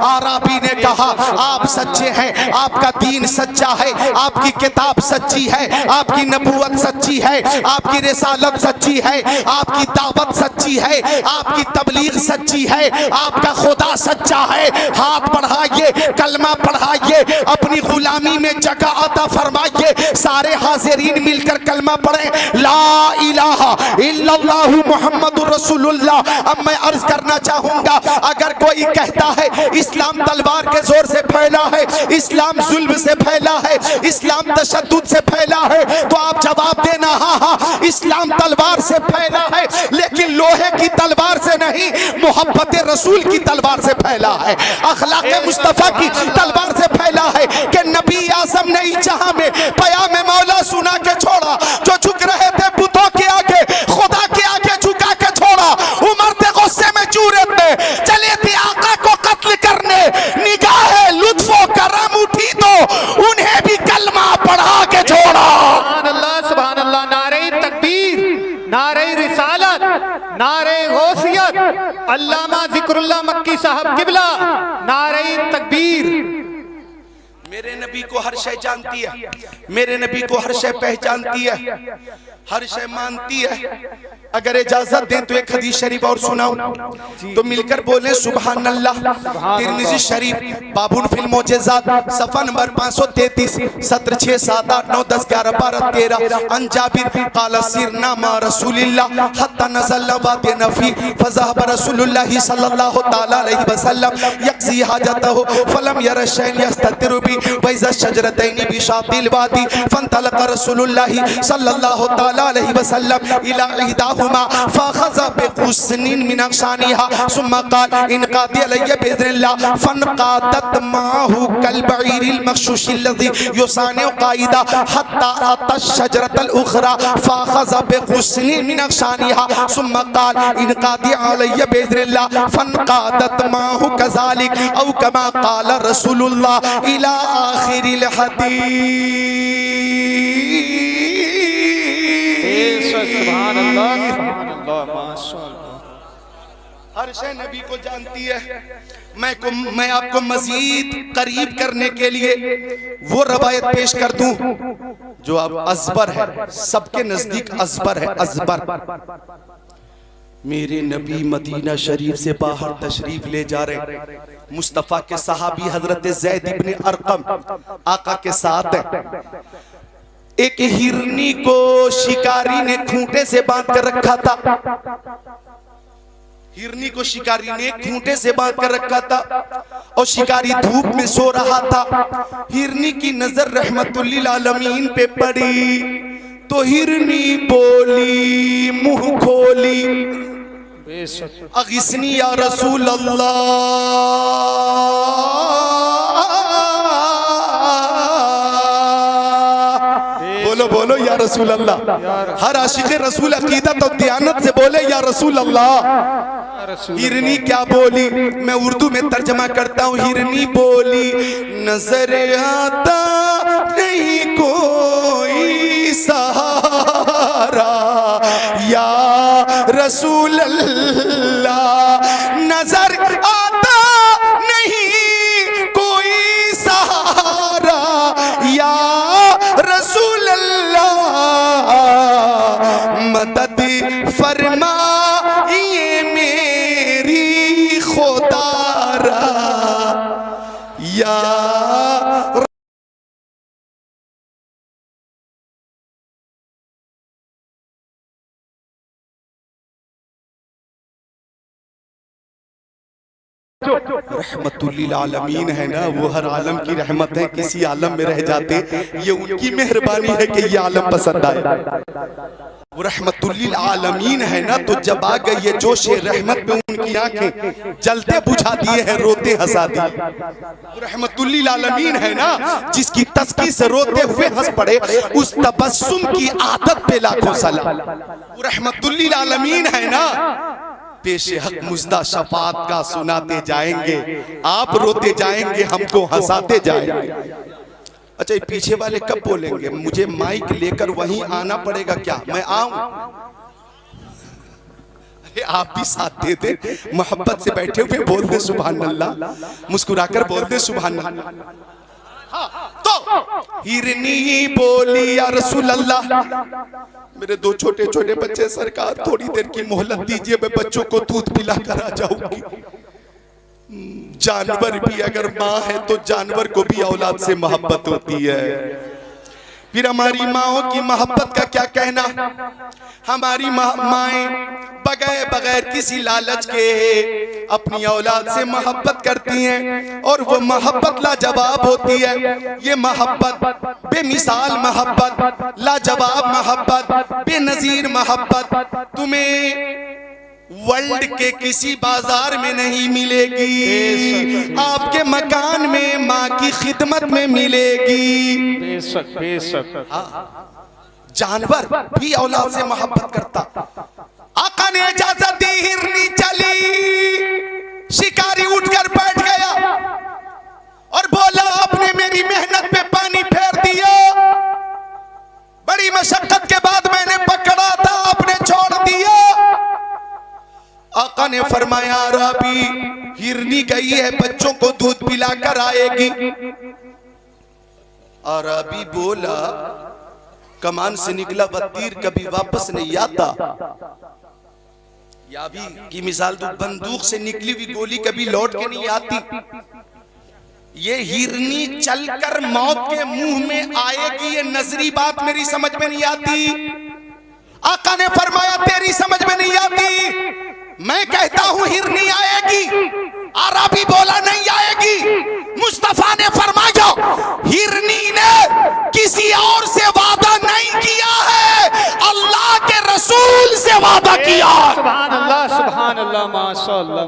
आराबी ने कहा, आप सच्चे हैं, आपका दीन सच्चा है, आपकी किताब सच्ची है, आपकी नबूवत सच्ची है, आपकी रिसालत सच्ची है, आपकी दावत सच्ची है, आपकी तबलीग सच्ची है, आपका खुदा सच्चा है। हाथ बढ़ाइए, कलमा पढ़ाइए, अपनी गुलामी में जगह अता फरमाइए। सारे हाजिरीन मिलकर कलमा पढ़े, ला इलाहा इल्लल्लाहु मुहम्मदुर रसूलुल्लाह। अब मैं अर्ज करना चाहूंगा, अगर कोई कहता है इस्लाम तलवार के जोर से फैला है, इस्लाम जुल्म से फैला है, इस्लाम तशद्दुद से फैला है, तो आप जवाब देना, हाँ हाँ इस्लाम तलवार से फैला है, लेकिन लोहे की तलवार से नहीं, मोहब्बत रसूल की तलवार से फैला है, अखलाक मुस्तफा की तलवार से फैला है। कि नबी आज़म ने जहां में पयाम मौला सुना के छोड़ा, जो झुक रहे थे बुतों के आगे, खुदा के आगे झुका के छोड़ा। उमर थे गुस्से में, जूरत में चले थे आका को कत्ल करने, निगाह लुत्फो करम उठी तो उन्हें भी कलमा पढ़ा के छोड़ा। सुभान अल्लाह, नारे तकबीर, नारे रिसालत, नारे गौसियत, अल्लामा जिक्रुल्लाह मक्की साहब किबला, नारे तकबीर। मेरे नबी को हर शय जानती है, मेरे नबी को हर शय पहचानती है, हर शय मानती है। अगर इजाजत दें तो एक हदीस शरीफ और सुनाऊं, तो मिलकर बोले सुभान अल्लाह। तिरमिज़ी शरीफ बाबुन फिल मोजेज़ात सफ़ा नंबर 533, सत्र 6 7 8 9 10 11 12 13। अन जाबिर क़ाल सिरना मा रसूलिल्लाह हत्ता नज़ल वादी नफ़ी फ़ज़हब रसूलुल्लाह सल्लल्लाहु तआला अलैहि वसल्लम यक़ज़ी हाजतहु फ़लम यरा शैअन यस्ततिरु बि व इज़ा शजरतैनि बिशातिल वादी फ़न्तलक़ रसूलुल्लाह सल्लल्लाहु तआला अलैहि वसल्लम इला इहदाहुमा फ़अख़ज़ बिग़ुस्निन मिन अग़सानिहा सुम्मा क़ाल इनक़ादी अलैया बिइज़्निल्लाह फ़नक़ादत माहु कल बईरिल मग़शूशिल लज़ी युसानिउ क़ाइदा हत्ता अता शजरतल उख़रा फ़अख़ज़ बिग़ुस्निन मिन अग़सानिहा सुम्मा क़ाल इनक़ादी अलैया बिइज़्निल्लाह फ़नक़ादत माहु कज़ालिक औ कमा क़ाल रसूलुल्लाह इला आखिरिल हदीस। सुभान अल्लाह, सुभान अल्लाह, माशाअल्लाह। हर शय नबी को जानती है। मैं आपको मजीद करीब करने के लिए वो रवायत पेश कर दूं जो अब अजबर है, सबके नजदीक अजबर है, अजबर। मेरे नबी मदीना शरीफ से बाहर तशरीफ ले जा रहे, मुस्तफ़ा के सहाबी हजरत ज़ैद इब्न अरक़म आका के साथ है। एक हिरनी को शिकारी ने खूंटे से बांध कर रखा था, हिरनी को शिकारी ने खूंटे से बांध कर रखा था और शिकारी धूप में सो रहा था। हिरनी की नजर रहमतुल्लिल आलमीन पे पड़ी तो हिरनी बोली, मुंह खोली, अगिस्नी या रसूल अल्लाह, बोलो बोलो या रसूल अल्लाह। हर आशिक़ रसूल अकीदत और दियानत से बोले या रसूल अल्लाह। हिरनी क्या बोली, मैं उर्दू में तर्जमा करता हूँ। हिरनी बोली, नजर आता नहीं कोई सहारा या रसूल अल्लाह, नजर आता नहीं कोई सहारा या रसूल अल्लाह, मदद फरमाइए मेरी खुदारा या रहमतुल्लिल आलमीन है ना, वो हर आलम की रहमत है। किसी आलम में रह जाते, ये उनकी मेहरबानी है कि ये आलम पसंद आए। वो रहमतुल्लिल आलमीन है ना, तो जब आ गई ये जोश रहमत में उनकी आंखें जलते बुझा दिए हैं, रोते हंसा दिए। वो रहमतुल्लिल आलमीन है ना, जिसकी तस्की से रोते हुए हंस पड़े, उस तबस्सुम की आदत पे लाखों सलाम। वो रहमतुल्लिल आलमीन है ना, पेश हक मुजदा शफात का सुनाते जाएंगे, आप रोते जाएंगे, हमको हंसाते जाएंगे। अच्छा, ये पीछे वाले कब बोलेंगे? मुझे माइक लेकर वहीं आना पड़ेगा क्या? मैं आऊं? अरे आप भी साथ दे दे, मोहब्बत से बैठे हुए बोल दे सुभान अल्लाह, मुस्कुराकर बोल दे सुभान अल्लाह। तो हिरनी बोली या रसूल अल्लाह, मेरे दो छोटे छोटे बच्चे, सरकार थोड़ी देर की मोहलत दीजिए, मैं बच्चों को दूध पिला कर आ जाऊंगी। जानवर भी अगर माँ है तो जानवर को भी औलाद से मोहब्बत होती है। फिर हमारी माओं की मोहब्बत का क्या कहना? हमारी माएं बगैर किसी लालच के अपनी औलाद से मोहब्बत करती हैं और वो मोहब्बत लाजवाब होती है। ये मोहब्बत बेमिसाल मोहब्बत, लाजवाब मोहब्बत, बेनजीर मोहब्बत तुम्हें वर्ल्ड के किसी बाजार में नहीं मिलेगी, आपके मकान में माँ की खिदमत में मिलेगी। बेशक बेशक। जानवर भी औलाद से मोहब्बत करता। आका ने इजाजत दी, हिरनी चली, शिकारी उठकर बैठ गया और बोला, आपने मेरी मेहनत पे पानी फेर दिया, बड़ी मशक्कत के बाद मैंने पकड़ा था, आपने छोड़ दिया। आका ने फरमाया, राबी हिरनी गई है, बच्चों को दूध पिलाकर आएगी। और राबी बोला, कमान से निकला हुआ तीर कभी वापस नहीं आता। या भी की मिसाल दो, बंदूक से निकली हुई गोली कभी लौट के नहीं आती। ये हिरनी चलकर मौत के मुंह में आएगी, ये नजरी बात मेरी समझ में नहीं आती। आका ने फरमाया, तेरी समझ में नहीं आती, मैं कहता हूं हिरनी आएगी। अरबी बोला, नहीं आएगी। मुस्तफा ने फरमाया, हिरनी ने किसी और से वादा नहीं किया है, अल्लाह के रसूल से वादा किया। सुभान अल्लाह माशाअल्लाह।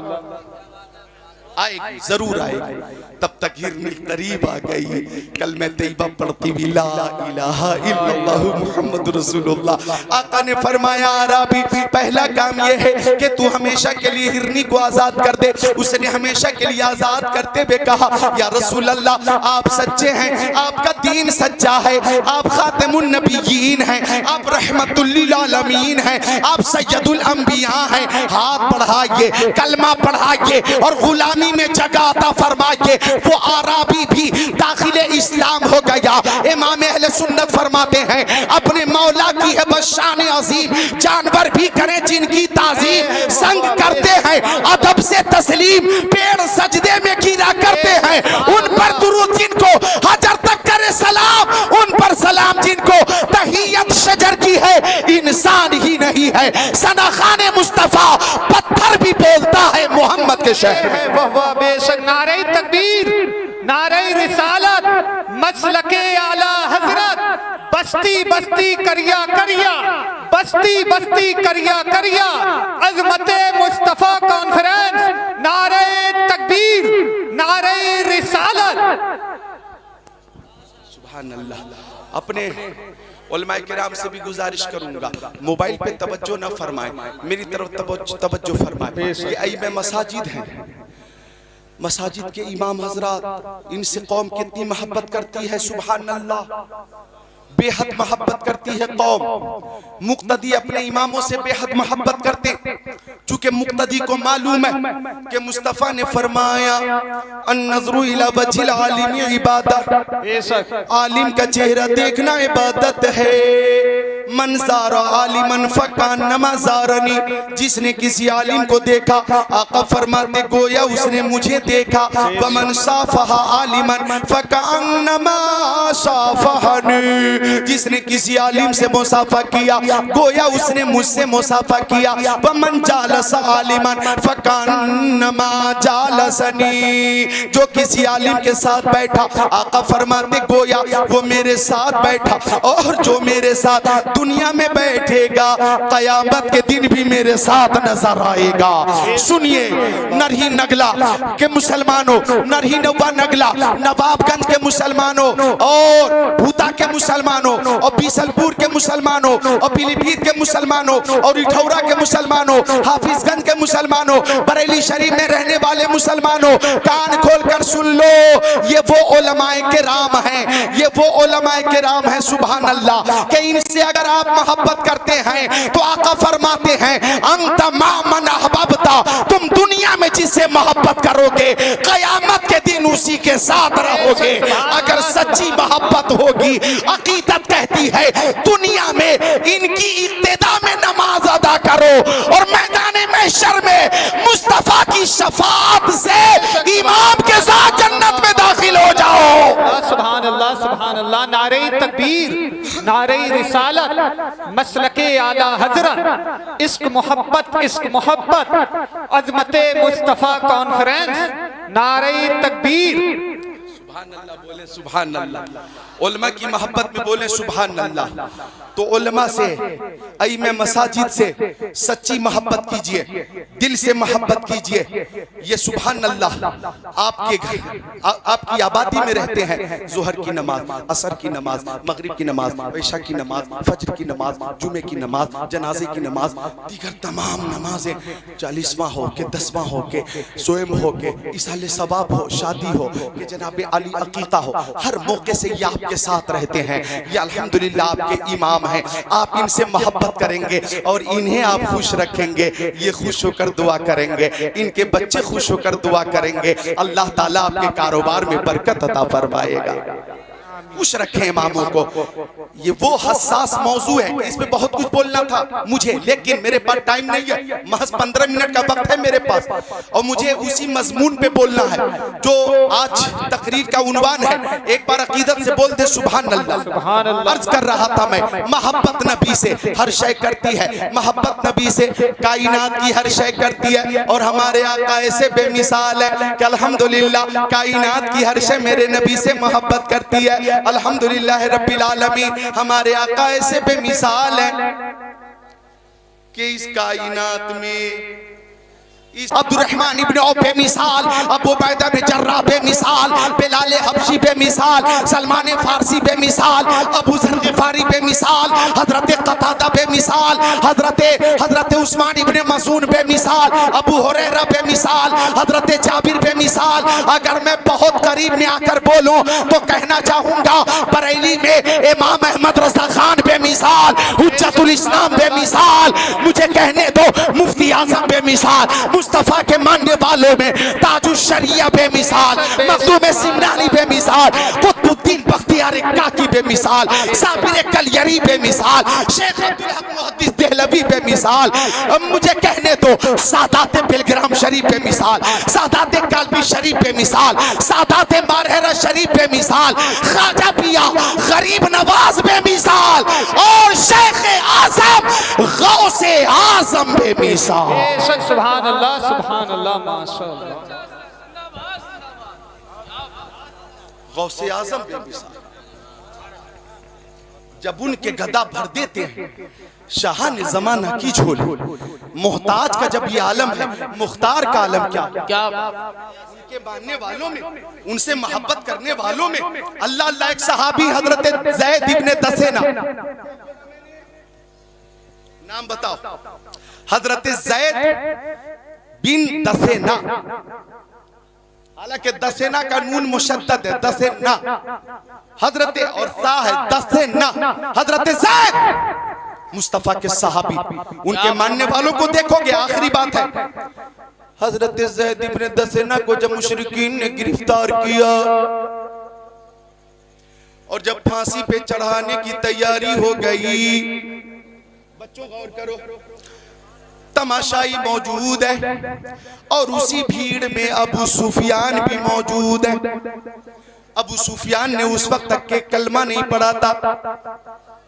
आएगी, जरूर आएगी। तब तक हिरनी करीब आ गई। कल मैं तैयबा पढ़ती हुई, ला इलाहा इल्लल्लाह मुहम्मद रसूलुल्लाह। आका ने फरमाया, अरबी पहला काम यह है कि तू हमेशा के लिए हिरनी को आजाद कर दे। उसने हमेशा के लिए आजाद करते हुए कहा, या रसूल अल्लाह, आप सच्चे हैं, आपका दीन सच्चा है, आप खातिमुन नबिय्यीन हैं, आप रहमतुल लिल आलमीन हैं, आप सय्यदुल अंबिया हैं। हाथ बढ़ाइए, कलमा पढ़ाइए और गुलामी में जगह अता फरमाइए। वो आराबी भी दाखिले इस्लाम हो गया। इमाम अहले सुन्नत फरमाते हैं, अपने मौला की है बस शान अजीम, जानवर भी करें जिनकी ताजीम, संग करते हैं अदब से तस्लीम, पेड़ सजदे में गिरा करते हैं, उन पर दुरूद जिनको हजर तक करे सलाम, उन पर सलाम जिनको तहियत शजर की है, इंसान ही नहीं है। सना खाने मुस्तफा पत्थर भी बोलता है मोहम्मद के शहर में। वाह बेशक। नारे तकबीर, नारे रिसालत, मसलके आला हजरत, बस्ती बस्ती करिया करिया, बस्ती बस्ती करिया करिया, अजमते मुस्तफा कॉन्फ्रेंस, नारे तकबीर, नारे रिसालत। सुभान अल्लाह। अपने उलमाए किराम से भी गुजारिश करूंगा, मोबाइल पे तवज्जो न फरमाएं, मेरी तरफ तवज्जो फरमाएं। ये आइमे मसाजिद हैं, मसाजिद के इमाम हजरात, इनसे कौम कितनी मोहब्बत करती है। सुभान अल्लाह, बेहद मोहब्बत करती है कौम। मुक्तदी अपने इमामों से बेहद मोहब्बत करते, चूंकि मुक्तदी को मालूम है कि मुस्तफा ने फरमाया, अन्नज़रु इला वज्हिल आलिम इबादत, आलिम का चेहरा देखना इबादत है। मन ज़ारा आलिमन फ़कान्नमा ज़ारनी, जिसने किसी आलिम को देखा, आका फरमाते गोया उसने मुझे देखा। वमन साफ़हा आलिमन फ़कान्नमा साफ़हनी, जिसने किसी आलिम से मुसाफा किया, गोया उसने मुझसे मुसाफा किया। वमन जालस आलिमन फ़कान्नमा जालसनी, जो किसी आलिम के साथ बैठा, आका फरमाते गोया वो मेरे साथ बैठा, और जो मेरे साथ दुनिया में बैठेगा, कयामत के दिन भी मेरे साथ नजर आएगा। सुनिए, नरही नगला के मुसलमानों, नरही नवा नगला, नवाबगंज के मुसलमानों और भूता के मुसलमानों और बीसलपुर के मुसलमानों और पीलीभीत के मुसलमानों और इठौरा के मुसलमानों, हाफिजगंज के मुसलमानों, बरेली शरीफ में रहने वाले मुसलमानों, कान खोलकर सुन लो, ये वो उलमाए किराम हैं, ये वो उलमाए किराम हैं, सुभान अल्लाह, कि इनसे अगर आप मोहब्बत करते हैं तो आका फरमाते हैं अंत मामन अहबब्ता, तुम दुनिया में जिससे मोहब्बत करोगे कयामत के दिन उसी के साथ रहोगे। अगर सच्ची मोहब्बत होगी, अकीदत कहती है दुनिया में इनकी इब्तिदा में नमाज अदा करो और मैदान महशर में मुस्तफा की शफाअत से इमाम के साथ जन्नत में दाखिल हो जाओ। सुभान अल्लाह, सुभान अल्लाह। नारे तकबीर, नारे रिसालत, मसलके आला हजरत, इश्क मोहब्बत, इश्क मोहब्बत, अजमते मुस्तफा कॉन्फ्रेंस, नारे तकबीर। सुभान अल्लाह बोले, सुभान अल्लाह। उलमा की मोहब्बत में बोले सुभान अल्लाह। तो उलमा से, अइमे मसाजिद से सच्ची मोहब्बत कीजिए, दिल से मोहब्बत कीजिए। ये सुभान अल्लाह आपके घर, आपकी आबादी में रहते हैं, जोहर की नमाज, असर की नमाज, मगरिब की नमाज, ऐशा की नमाज, फजर की नमाज, जुमे की नमाज, जनाजे की नमाज, दीगर तमाम नमाजें 40वां हो के 10वां हो के सोएम हो के इसाले सवाब हो, शादी हो कि जनाब अली अकीका हो, हर मौके से ये आपके साथ रहते हैं। ये अल्हम्दुलिल्लाह आपके इमाम हैं। आप इनसे मोहब्बत करेंगे और इन्हें आप खुश रखेंगे, ये खुश होकर दुआ करेंगे, इनके बच्चे खुश होकर दुआ करेंगे, अल्लाह ताला आपके कारोबार में बरकत अता फरमाएगा। खुश रखें इमामों को। ये वो हसास मौजू है, इसमें बहुत कुछ बोलना था मुझे, लेकिन मेरे पास टाइम नहीं है, महज 15 मिनट का वक्त है मेरे पास और मुझे उसी मजमून पे बोलना है जो आज तकरीर का उन्वान है। एक बार अकीदत से बोल दे सुभान अल्लाह। अर्ज कर रहा था मैं, मोहब्बत नबी से हर शय करती है, मोहब्बत नबी से कायनात की हर शय करती है और हमारे आका ऐसे बेमिसाल है कि अल्हम्दुलिल्लाह कायनात की हर शय मेरे नबी से मोहब्बत करती है। अल्हम्दुलिल्लाह रब्बिल आलमीन, हमारे आका ऐसे बेमिसाल है कि इस कायनात में अब्दुर्रहमान इब्न औफ बेमिसाल, अबू उबैदा बिन जर्राह बेमिसाल, बिलाल हबशी बेमिसाल, सलमान फारसी बेमिसाल, अबू ज़र ग़िफ़ारी बेमिसाल, हज़रत क़तादा बेमिसाल, हज़रत उस्मान इब्न मज़ून बेमिसाल, अबू हुरैरा बेमिसाल, हज़रत जाबिर बेमिसाल। अगर मैं बहुत करीब में आकर बोलूं तो कहना चाहूंगा बरेली में इमाम अहमद रज़ा खान बेमिसाल, हुज्जतुल इस्लाम बेमिसाल, मुझे कहने दो मुफ्ती आज़म बेमिसाल, मुस्तफा के मानने वालों में ताजुश शरिया बेमिसाल, मखदूम सिमरानी बेमिसाल, कुतुबुद्दीन बख्तियार काकी बेमिसाल, साबिर कलियरी बेमिसाल, शेख अब्दुल हक मुहद्दिस देहलवी बेमिसाल। मुझे कहने दो सादात बिलग्राम शरीफ बेमिसाल, सादात कालबी शरीफ बेमिसाल, सादात मारहरा शरीफ बेमिसाल, ख्वाजा पिया गरीब नवाज बेमिसाल और शेख आजम गौसे आजम बेमिसाल। सुभान अल्लाह, सुभान अल्लाह, माशाअल्लाह। गौसे आजम बेमिसाल। जब उनके गदा भर देते हैं शाह ने जमाना की झोली, मोहताज का जब ये आलम है, मुख्तार का आलम क्या क्या उनके मानने वालों में, उनसे मोहब्बत करने वालों में। अल्लाह अल्लाह, एक सहाबी हजरत ज़ैद इब्ने दसेना, नाम बताओ, हजरत ज़ैद बिन दसेना, हालांकि दसेना का नून मुशद्दद है, दसेना हजरत और सा है, दसेना। हजरत ज़ैद मुस्तफा के सहाबी, उनके मानने वालों को देखोगे। आखिरी बात है, हजरत ज़ैद इब्न दसेना को जब मुशरिकीन ने गिरफ्तार किया और जब फांसी पे चढ़ाने की तैयारी हो गई, बच्चों गौर करो, तमाशाई मौजूद है और उसी भीड़ में अबू सुफियान भी मौजूद है। अबू सुफियान ने उस वक्त तक के कलमा नहीं पढ़ा था।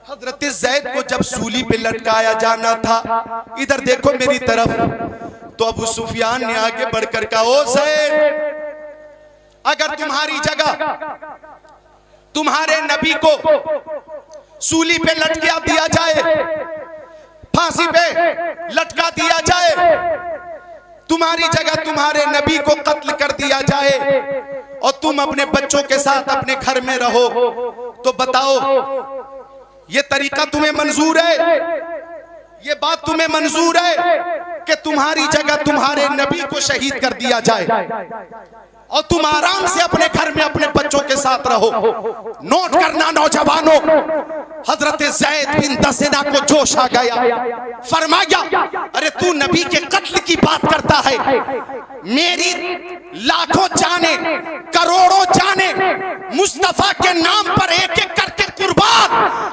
हजरत ज़ैद को जब सूली पे लटकाया जाना था, इधर देखो मेरी तरफ, तो अबू सुफियान ने आगे बढ़कर कहा, ओ ज़ैद, अगर तुम्हारी जगह तुम्हारे नबी को सूली पे लटका दिया जाए, फांसी पे लटका दिया जाए, तुम्हारी जगह तुम्हारे नबी को कत्ल कर दिया जाए और तुम अपने बच्चों के साथ अपने घर में रहो, तो बताओ ये तरीका तुम्हें मंजूर है? ये बात तुम्हें मंजूर है कि तुम्हारी जगह तुम्हारे नबी को शहीद कर दिया जाए और तुम आराम से अपने घर में अपने बच्चों के साथ रहो? नोट करना नौजवानों, हजरत ज़ैद बिन दसेना को जोश आ गया, फरमाया अरे तू नबी के कत्ल की बात करता है, मेरी लाखों जाने करोड़ों जाने मुस्तफा के नाम पर एक एक करके कुर्बान,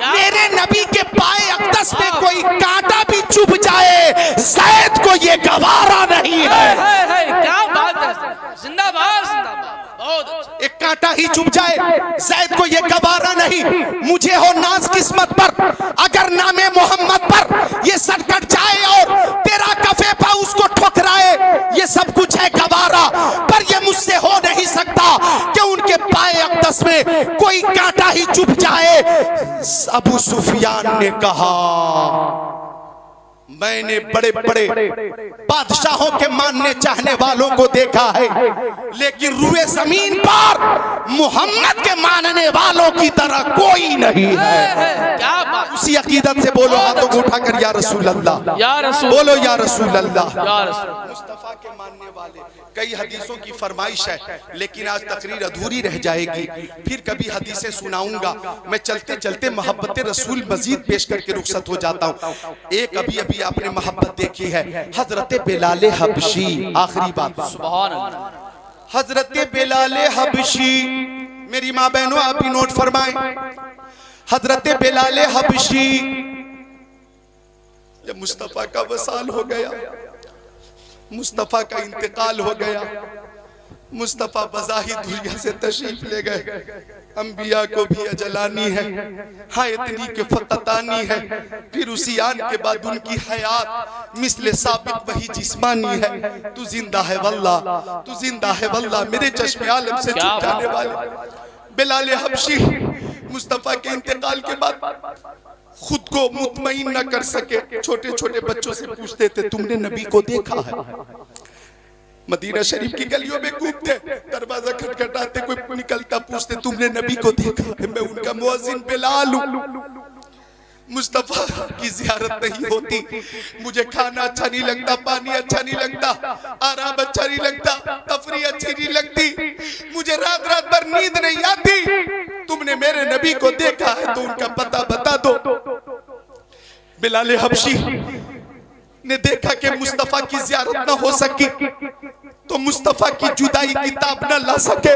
मेरे नबी के पाए अक़दस में कोई कांटा भी चुभ जाए, ज़ैद को ये गवारा नहीं है। क्या बात है, जिंदाबाद जिंदाबाद, बहुत अच्छा। एक कांटा ही चुभ जाए, ज़ैद को ये गवारा नहीं। मुझे हो नाज किस्मत पर अगर नामे मोहम्मद पर ये सर कट जाए और तेरा कफे पा उसको ठुकराए, ये सब कुछ है गवारा, पर ये मुझसे हो नहीं सकता कि उनके पाए अक़दस में कोई कांटा ही चुभ जाए। अबू सुफियान ने कहा मैंने बड़े बड़े बादशाहों के मानने चाहने वालों को देखा है, लेकिन रुए जमीन पर मोहम्मद के मानने वालों की तरह कोई नहीं है। क्या बात, उसी अकीदत से बोलो, हाथों को उठाकर या रसूल अल्लाह, या रसूल, बोलो या रसूल अल्लाह। या रसूल। मुस्तफा के मानने वाले, कई हदीसों की फरमाइश है, लेकिन आज तकरीर अधूरी रह जाएगी, फिर कभी हदीसें सुनाऊंगा। मैं चलते चलते मोहब्बत रसूल मजीद पेश करके रुखसत हो जाता हूँ। एक अभी अभी आपने मोहब्बत देखी है, हजरत बिलाल हबशी, आखिरी बात, सुभान अल्लाह, हजरत बिलाल हबशी, मेरी माँ बहनों आप भी नोट फरमाएं, हजरत बिलाल हबशी जब मुस्तफा का वसाल हो गया, मुस्तफा का इंतकाल हो गया, मुस्तफा बज़ाहिर दुनिया से तशरीफ ले गए, अंबिया को भी अजलानी है, हाँ इतनी के फकत आनी है, फिर उसी आन के बाद उनकी हयात मिसले साबित वही जिस्मानी है। तू जिंदा है वल्लाह, तू जिंदा है वल्लाह, मेरे चश्मे आलम से छुप जाने वाले बिलाल हबशी मुस्तफा के इंतकाल के बाद खुद को मुतमईन न कर सके, छोटे छोटे बच्चों से पूछते थे तुमने नबी को देखा है? मदीना शरीफ की गलियों में घूमते, दरवाजा खटखटाते, कोई निकलता, पूछते तुमने नबी को देखा है? मैं उनका मुअज्जिन बिलाल हूं। मुस्तफा की जियारत नहीं होती, मुझे खाना अच्छा नहीं लगता, पानी अच्छा नहीं लगता, आराम अच्छा नहीं लगता, तफरी अच्छी नहीं लगती, मुझे रात रात भर नींद नहीं आती, तुमने मेरे नबी को देखा है तो उनका पता बता दो। बिलाल हबशी ने देखा कि मुस्तफा की जियारत न हो सकी तो मुस्तफा की जुदाई किताब न ला सके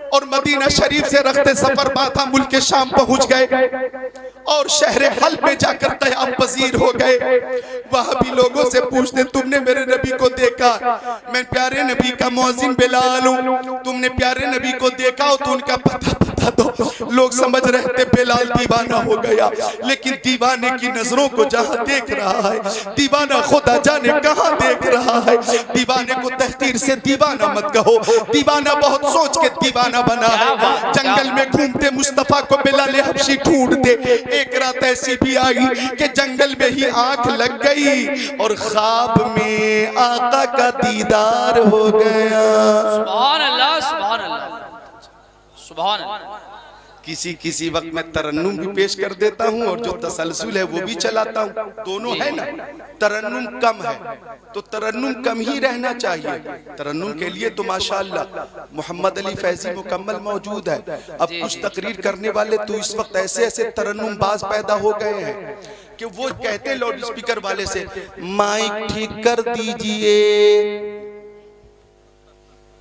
और मदीना शरीफ से रखते सफर माथा मुल्क शाम पहुंच गए और शहर हल में जाकर क़याम पजीर हो गए। वहां भी लोगों से पूछते तुमने मेरे नबी को देखा? मैं प्यारे नबी का मुअज्जिन बिलाल हूं, तुमने प्यारे नबी को देखा हो तो उनका पता बता दो। लोग समझ रहे थे बिलाल दीवाना हो गया, लेकिन दीवाने की नजरों को जहां देख रहा है, दीवाना खुदा जाने कहां देख रहा है। दीवाने को तहकीर से दीवाना मत कहो, दीवाना बहुत सोच के दीवाना बना है। जंगल में घूमते मुस्तफा को बिलाल हबशी ढूंढते, एक रात ऐसी भी आई कि जंगल में ही आंख लग गई और ख्वाब में आका का दीदार हो गया। सुभान अल्लाह, सुभान अल्लाह, सुभान अल्लाह। किसी किसी वक्त मैं तरन्नुम भी पेश कर देता हूँ और जो तसलसल है वो भी चलाता हूँ, दोनों है ना। तरन्नुम कम है तो तरन्नुम कम ही रहना चाहिए। तरन्नुम के लिए तो माशाअल्लाह मोहम्मद अली फैजी मुकम्मल मौजूद है। अब कुछ तकरीर करने वाले तो इस वक्त ऐसे ऐसे तरन्नुम बाज पैदा हो गए हैं कि वो कहते हैं लाउड स्पीकर वाले से माइक ठीक कर दीजिए,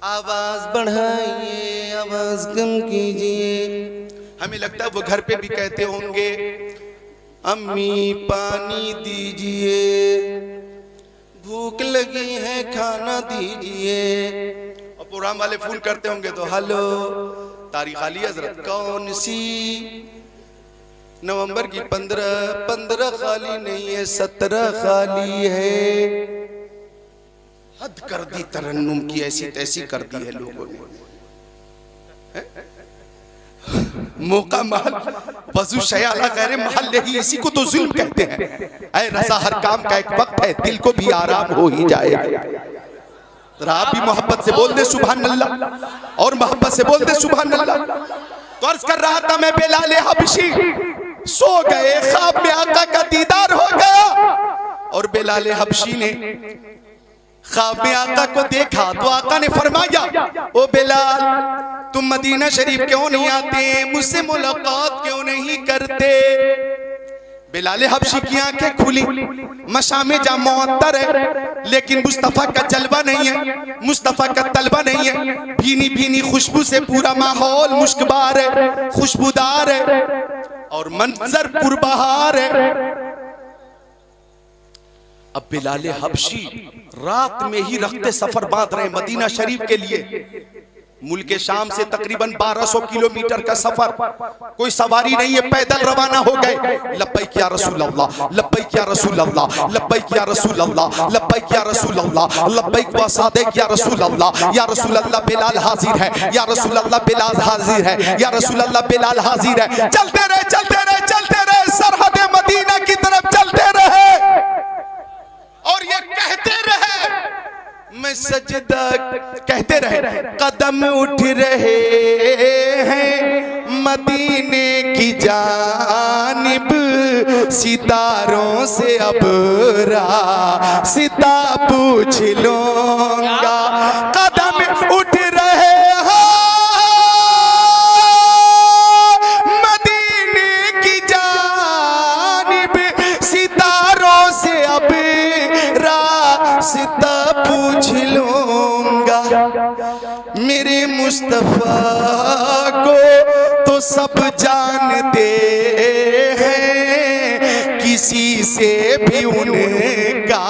आवाज बढ़ाइए, आवाज कम कीजिए। हमें लगता है वो घर पे भी कहते होंगे अम्मी पानी दीजिए, भूख लगी है खाना दीजिए। और प्रोग्राम वाले फोन करते होंगे तो हेलो तारीख आली हजरत कौन सी, नवंबर की 15 खाली नहीं है 17 खाली है। हद कर दी तरन्नुम की, ऐसी तैसी कर दी है लोगों ने। मौका महल वजू शयाला गैर महल यही, इसी को तो जुल्म कहते हैं। ऐ रज़ा हर काम का एक वक्त है, दिल को भी आराम हो ही जाएगा। आप भी मोहब्बत से बोल दे सुभान अल्लाह, और मोहब्बत से बोल दे सुभान अल्लाह। तो अर्ज कर रहा था मैं, बिलाल हबशी सो गए, ख्वाब में आका का दीदार हो गया। और बिलाल हबशी ने ख्वाब में आका को देखा तो आका ने फरमाया, ओ बिलाल तुम मदीना शरीफ क्यों नहीं आते, मुझसे मुलाकात क्यों नहीं करते। बिलाल हबशी की आंखें खुली, मशामे जा मुअत्तर है लेकिन मुस्तफा का जलवा नहीं है, मुस्तफा का तलबा नहीं है। भीनी भीनी खुशबू से पूरा माहौल मुश्कबार है, खुशबूदार है और मंजर पुरबहार है। अब बिलाल हबशी रात में ही रखते सफर बांध रहे मदीना शरीफ के लिए। मुल्क शाम से तकरीबन 1200 किलोमीटर का सफर, कोई सवारी नहीं है, पैदल रवाना हो गए। लब्बैक या रसूल अल्लाह, लब्बैक या रसूल अल्लाह, लब्बैक या रसूल अल्लाह, लब्बैक या रसूल अल्लाह, लब्बैक व सादिक या रसूल अल्लाह, या रसूल अल्लाह बिलाल हाजिर है, या रसूल अल्लाह बिलाल हाजिर है, या रसूल अल्लाह बिलाल हाजिर है। चलते रहे चलते रहे चलते रहे, सरहद मदीना की तरफ चलते रहे और ये कहते रहे मैं सजदा, कहते रहे कदम उठ रहे हैं मदीने की जानिब, सितारों से अब रास्ता पूछ लूंगा। कदम उठ रहे हैं मदीने की जानिब, सितारों से अब रास्ता पूछ लूंगा। मेरे मुस्तफा को तो सब जानते हैं, किसी से भी उनका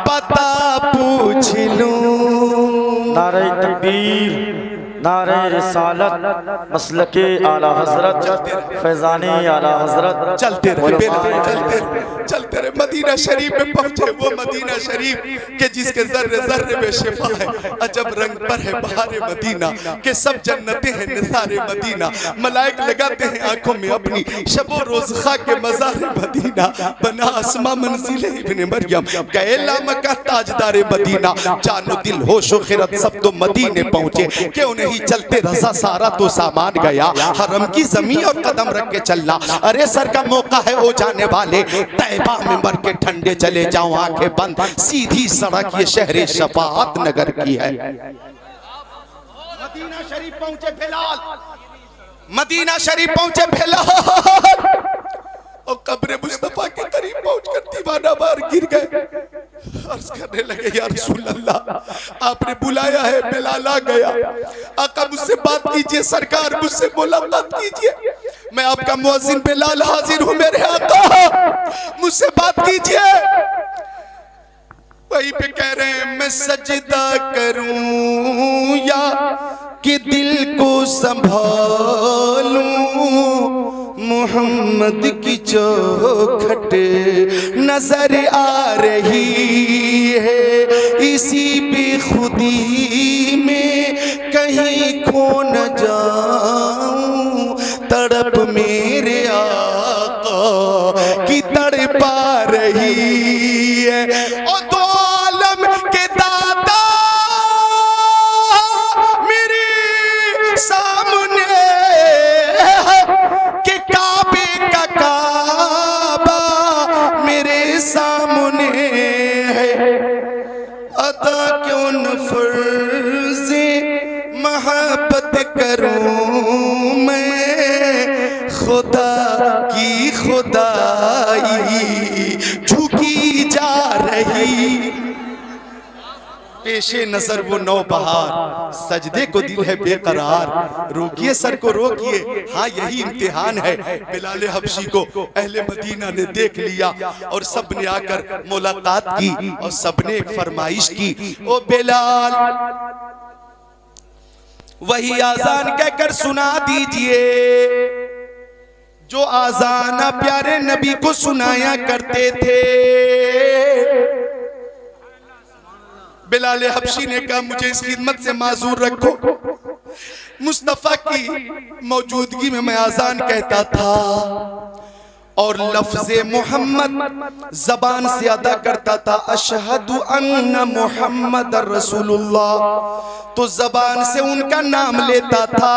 पता पूछ लूं। नारे तकबीर, नारे रिसालत, मसलके आला हजरत, फैजाने आला हजरत। चलते रहे चलते रहे, मदीना शरीफ में पहुंचे। वो मदीना शरीफ के जिसके जर्रे जर्रे में शिफा है, अजब रंग पर है बहारे मदीना के, सब जन्नतें हैं निसारे मदीना। मलाइक लगाते हैं आंखों में अपनी, शबो रोज खा के मज़ारे मदीना। बना अस्मा मंजिले इब्ने मरियम, कैला मक्का ताजदारे मदीना। जानो दिल होशो खिरत सब तो मदीने पहुंचे, क्यों नहीं चलते रज़ा सारा तो सामान गया। हरम की जमीन और कदम रख के चलना, अरे सर का मौका है ओ जाने वाले। तैबा में मर के ठंडे चले जाओ आंखें बंद, सीधी सड़क ये शहर शफाअत नगर की है। मदीना शरीफ पहुंचे बिलाल, मदीना शरीफ पहुंचे बिलाल और कब्र मुस्तफा के करीब पहुंचकर दीवाना बार गिर गए। अर्ज करने लगे या रसूल अल्लाह आपने बुलाया है, बिलाल आ गया। आका मुझसे बात कीजिए, सरकार मुझसे मुलाकात कीजिए, मैं आपका मुअज्जिन बिलाल हाजिर हूं मेरे आका, मुझसे बात कीजिए। वहीं पे कह रहे हैं मैं सजदा करूं या कि दिल को संभालूं, मोहम्मद की चौखट नजर आ रही है, इसी बेखुदी में कहीं खो न जाऊं, तड़प मेरे आका की तड़पा रही है। और दो आलम के दाता मेरे सामने के काबे का काबा मेरे सामने है, अता क्यों न फर्ज़े मोहब्बत करूं मैं, खुदा की खुदाई झुकी जा रही। पेशे नजर वो नौ बहार, सजदे को दिल है बेकरार, रोकिए सर को रोकिए, हाँ यही इम्तिहान है। बिलाल हबशी को अहले मदीना ने देख लिया और सब ने आकर मुलाकात की और सबने एक फरमाइश की, ओ बिलाल वही आजान कहकर सुना दीजिए जो आजान प्यारे नबी को सुनाया करते थे। बिलाल हबशी ने कहा मुझे इस खिदमत से माजूर रखो, मुस्तफ़ा की मौजूदगी में मैं अजान कहता था और लफ्ज़े मोहम्मद ज़बान से अदा करता था, अशहदु अन्ना मुहम्मद रसूलुल्लाह, तो ज़बान से उनका नाम लेता था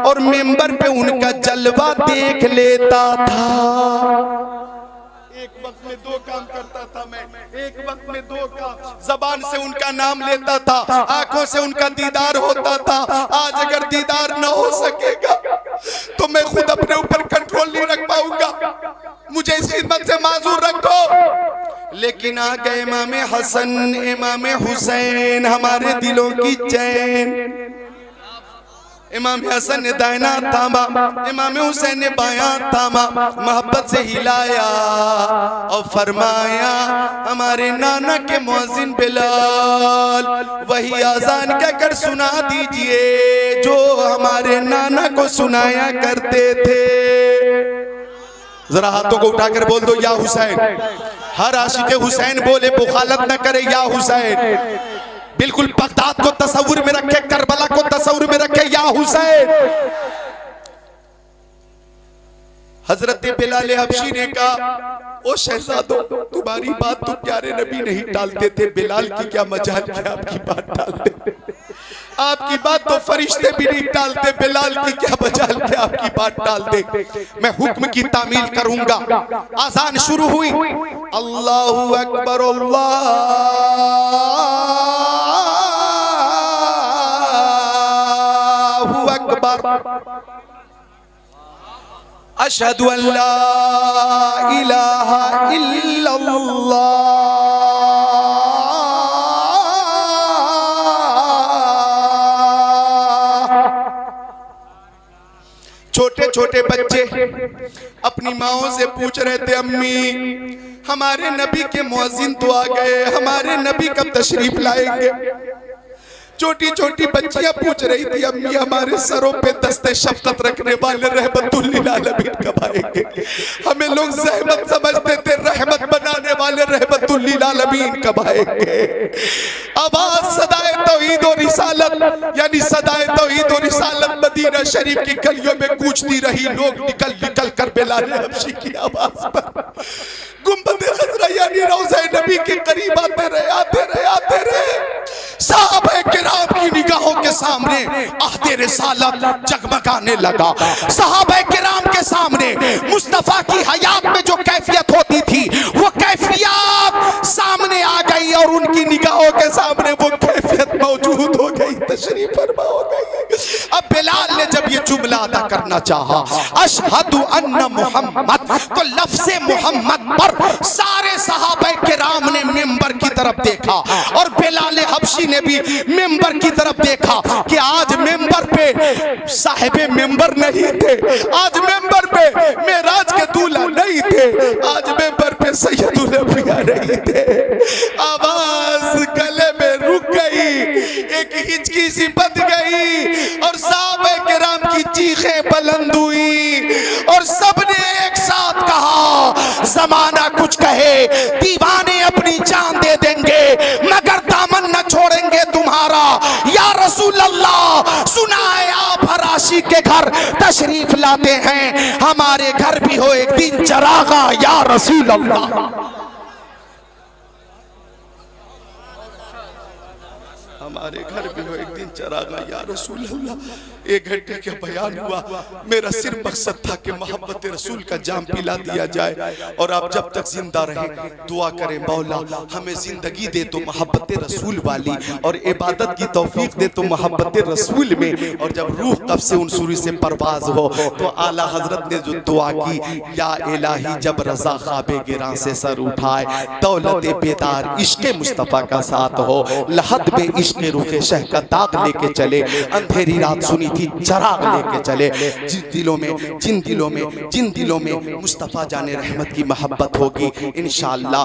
और मेंबर पे उनका जलवा देख लेता था। एक वक्त में दो काम करता था मैं, एक वक्त में दो काम, जबान से उनका नाम लेता था, आंखों से उनका दीदार होता था। आज अगर दीदार न हो सकेगा तो मैं खुद अपने ऊपर कंट्रोल नहीं रख पाऊंगा, मुझे इस खिदमत से माजूर रखो। लेकिन आ गए इमाम हसन इमाम हुसैन, हमारे दिलों की चैन। इमाम हसन ने दाहिना थामा, इमाम हुसैन ने बायां थामा, मोहब्बत से हिलाया और फरमाया, हमारे नाना के मुअज्जिन बिलाल वही आजान कहकर सुना दीजिए जो हमारे नाना को सुनाया करते थे। जरा हाथों को उठाकर बोल दो या हुसैन। हर आशिक हुसैन बोले, बुखालत न करे या हुसैन। बिल्कुल बगदाद को तस्वुर में रखे, करबला को तस्वुर में रखे, या हुसैन। हजरत बिलाल हबशी ने कहा, ओ शहजादो, तुम्हारी बात तो प्यारे नबी नहीं टालते थे, बिलाल की क्या मजाल कि आपकी बात टालते, आपकी बात तो फरिश्ते भी नहीं टालते, बिलाल की क्या मजाल कि आपकी बात टाल दे। मैं हुक्म की तामील करूंगा। आजान शुरू हुई, अल्लाहु अकबर, अल्लाहु अकबर, अशहदु अल्ला इलाहा इल्लल्लाह। छोटे छोटे बच्चे अपनी माओं से पूछ रहे थे, अम्मी हमारे नबी के मुअज्जिन तो आ गए, हमारे नबी कब तशरीफ लाएंगे। छोटी छोटी बच्चियां पूछ रही थी, अम्मी हमारे सरों पे दस्ते शफकत रखने वाले रहमतुल लिल आलमीन कब आएंगे। हमें लोग ज़हमत समझते थे, रहमत बनाने वाले रहमतुल लिल आलमीन कब आएंगे। आवाज सदाए तौहीद और रिसालत यानी सदाए तौहीद और रिसालत मदीना शरीफ की गलियों में गूंजती रही। लोग निकल निकल कर बिलाल हबशी की आवाज पर गुंबद खजरा यानी रौज़े नबी के करीब आते रहे, आते रहे, आते रहे। सहाबा किराम की निगाहों के सामने अहदे रिसालत जगमगाने लगा। सहाबा किराम के सामने मुस्तफा की हयात में जो कैफियत होती थी वो कैफियत सामने आ गई और उनकी निगाहों के सामने वो कैफियत मौजूद हो गई, तशरीफ फरमा हो गई। अब बिलाल ने जब ये जुमला अदा करना चाहा, अशहदु अन्ना मुहम्मद, तो लफ्ज़े मोहम्मद पर सारे सहाबा किराम ने मिंबर की तरफ देखा और बिलाल हबशी ने भी मिंबर की तरफ देखा कि आज मिंबर पे साहिबे मिंबर नहीं थे, आज मिंबर पे मेराज के दूल्हा नहीं थे, आज मिंबर पे सैयदुल अंबिया नहीं थे। आवाज गले में रुक गई, एक हिचकी सी बंध गई और सहाबा किराम की चीखें बुलंद हुई और सबने एक साथ कहा, जमाना कुछ कहे, दीवाने अपनी जान दे देंगे मगर दामन न छोड़ेंगे तुम्हारा। या रसूल अल्लाह, सुना है आप हर आशिक के घर तशरीफ लाते हैं, हमारे घर भी हो एक दिन चरागा या रसूल अल्लाह। हमारे घर भी हो एक दिन चरागा या रसूल अल्लाह। एक घंटे का बयान हुआ, मेरा सिर्फ मकसद था कि मोहब्बत रसूल का जाम पिला दिया जाए और आप जब तक जिंदा रहें दुआ करें, मौला हमें जिंदगी दे तो मोहब्बत रसूल वाली और इबादत की तौफीक दे तो मोहब्बत रसूल में, और जब रूह कब से उन सूरी से परवाज हो तो आला हजरत ने जो दुआ की, या इलाही जब रजा ख्वाबे गिरां से सर उठाए, दौलत बेदार इश्क़ मुस्तफ़ा का साथ हो, लहद में इश्क़ रुखे शह का दाग लेके चले, अंधेरी रात सुनी थी चराग लेके चले। जिन दिलों में मुस्तफ़ा जाने रहमत की मोहब्बत होगी, इंशाअल्लाह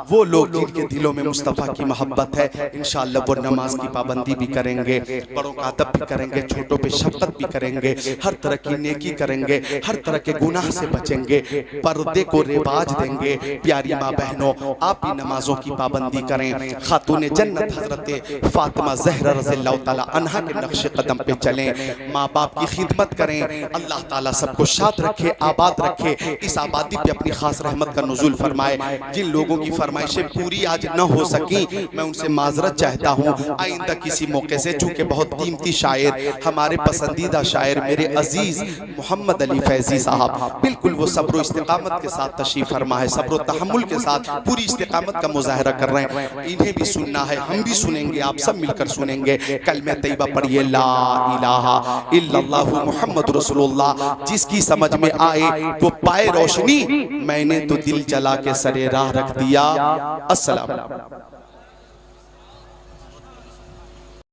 वो लोग जिनके दिलों में मुस्तफ़ा की मोहब्बत है, इंशाअल्लाह वो नमाज की पाबंदी भी करेंगे, बड़ों का अदब भी करेंगे, छोटों पे शफ़क़त भी करेंगे, हर तरह की नेकी करेंगे, हर तरह के गुनाह से बचेंगे, पर्दे को रिवाज देंगे। प्यारी माँ बहनों, आप भी नमाजों की पाबंदी करें। खातून जन्नत हजरत फातिमा ज़हरा रज़ियल्लाहु तआला अन्हा के नक्शे कदम पे चलें, माँ बाप की खिदमत करें। अल्लाह ताला सबको शाद रखे, आबाद रखे, इस आबादी पे अपनी खास रहमत का नुज़ुल फरमाए। जिन लोगों की फरमाइशें पूरी आज न हो सकी, मैं उनसे माजरत चाहता हूँ। आइंदा किसी मौके से, चूँकि बहुत कीमती शायर, हमारे पसंदीदा शायर मेरे अजीज़ मोहम्मद अली फैज़ी साहब बिल्कुल वो सब्र इस्तिकामत के साथ तशरीफ़ फरमा है, सब्र तहम्मुल के साथ पूरी इस्तिकामत का मुज़ाहरा कर रहे हैं। इन्हें भी सुनना है, हम भी सुनेंगे, आप सब मिलकर सुनेंगे। कलमे तैयबा पढ़िए, ला इलाहा इल्लल्लाहु मुहम्मद रसूलुल्लाह। जिसकी समझ में आए वो पाए रोशनी, मैंने तो दिल जला के सरे राह रख दिया। अस्सलाम।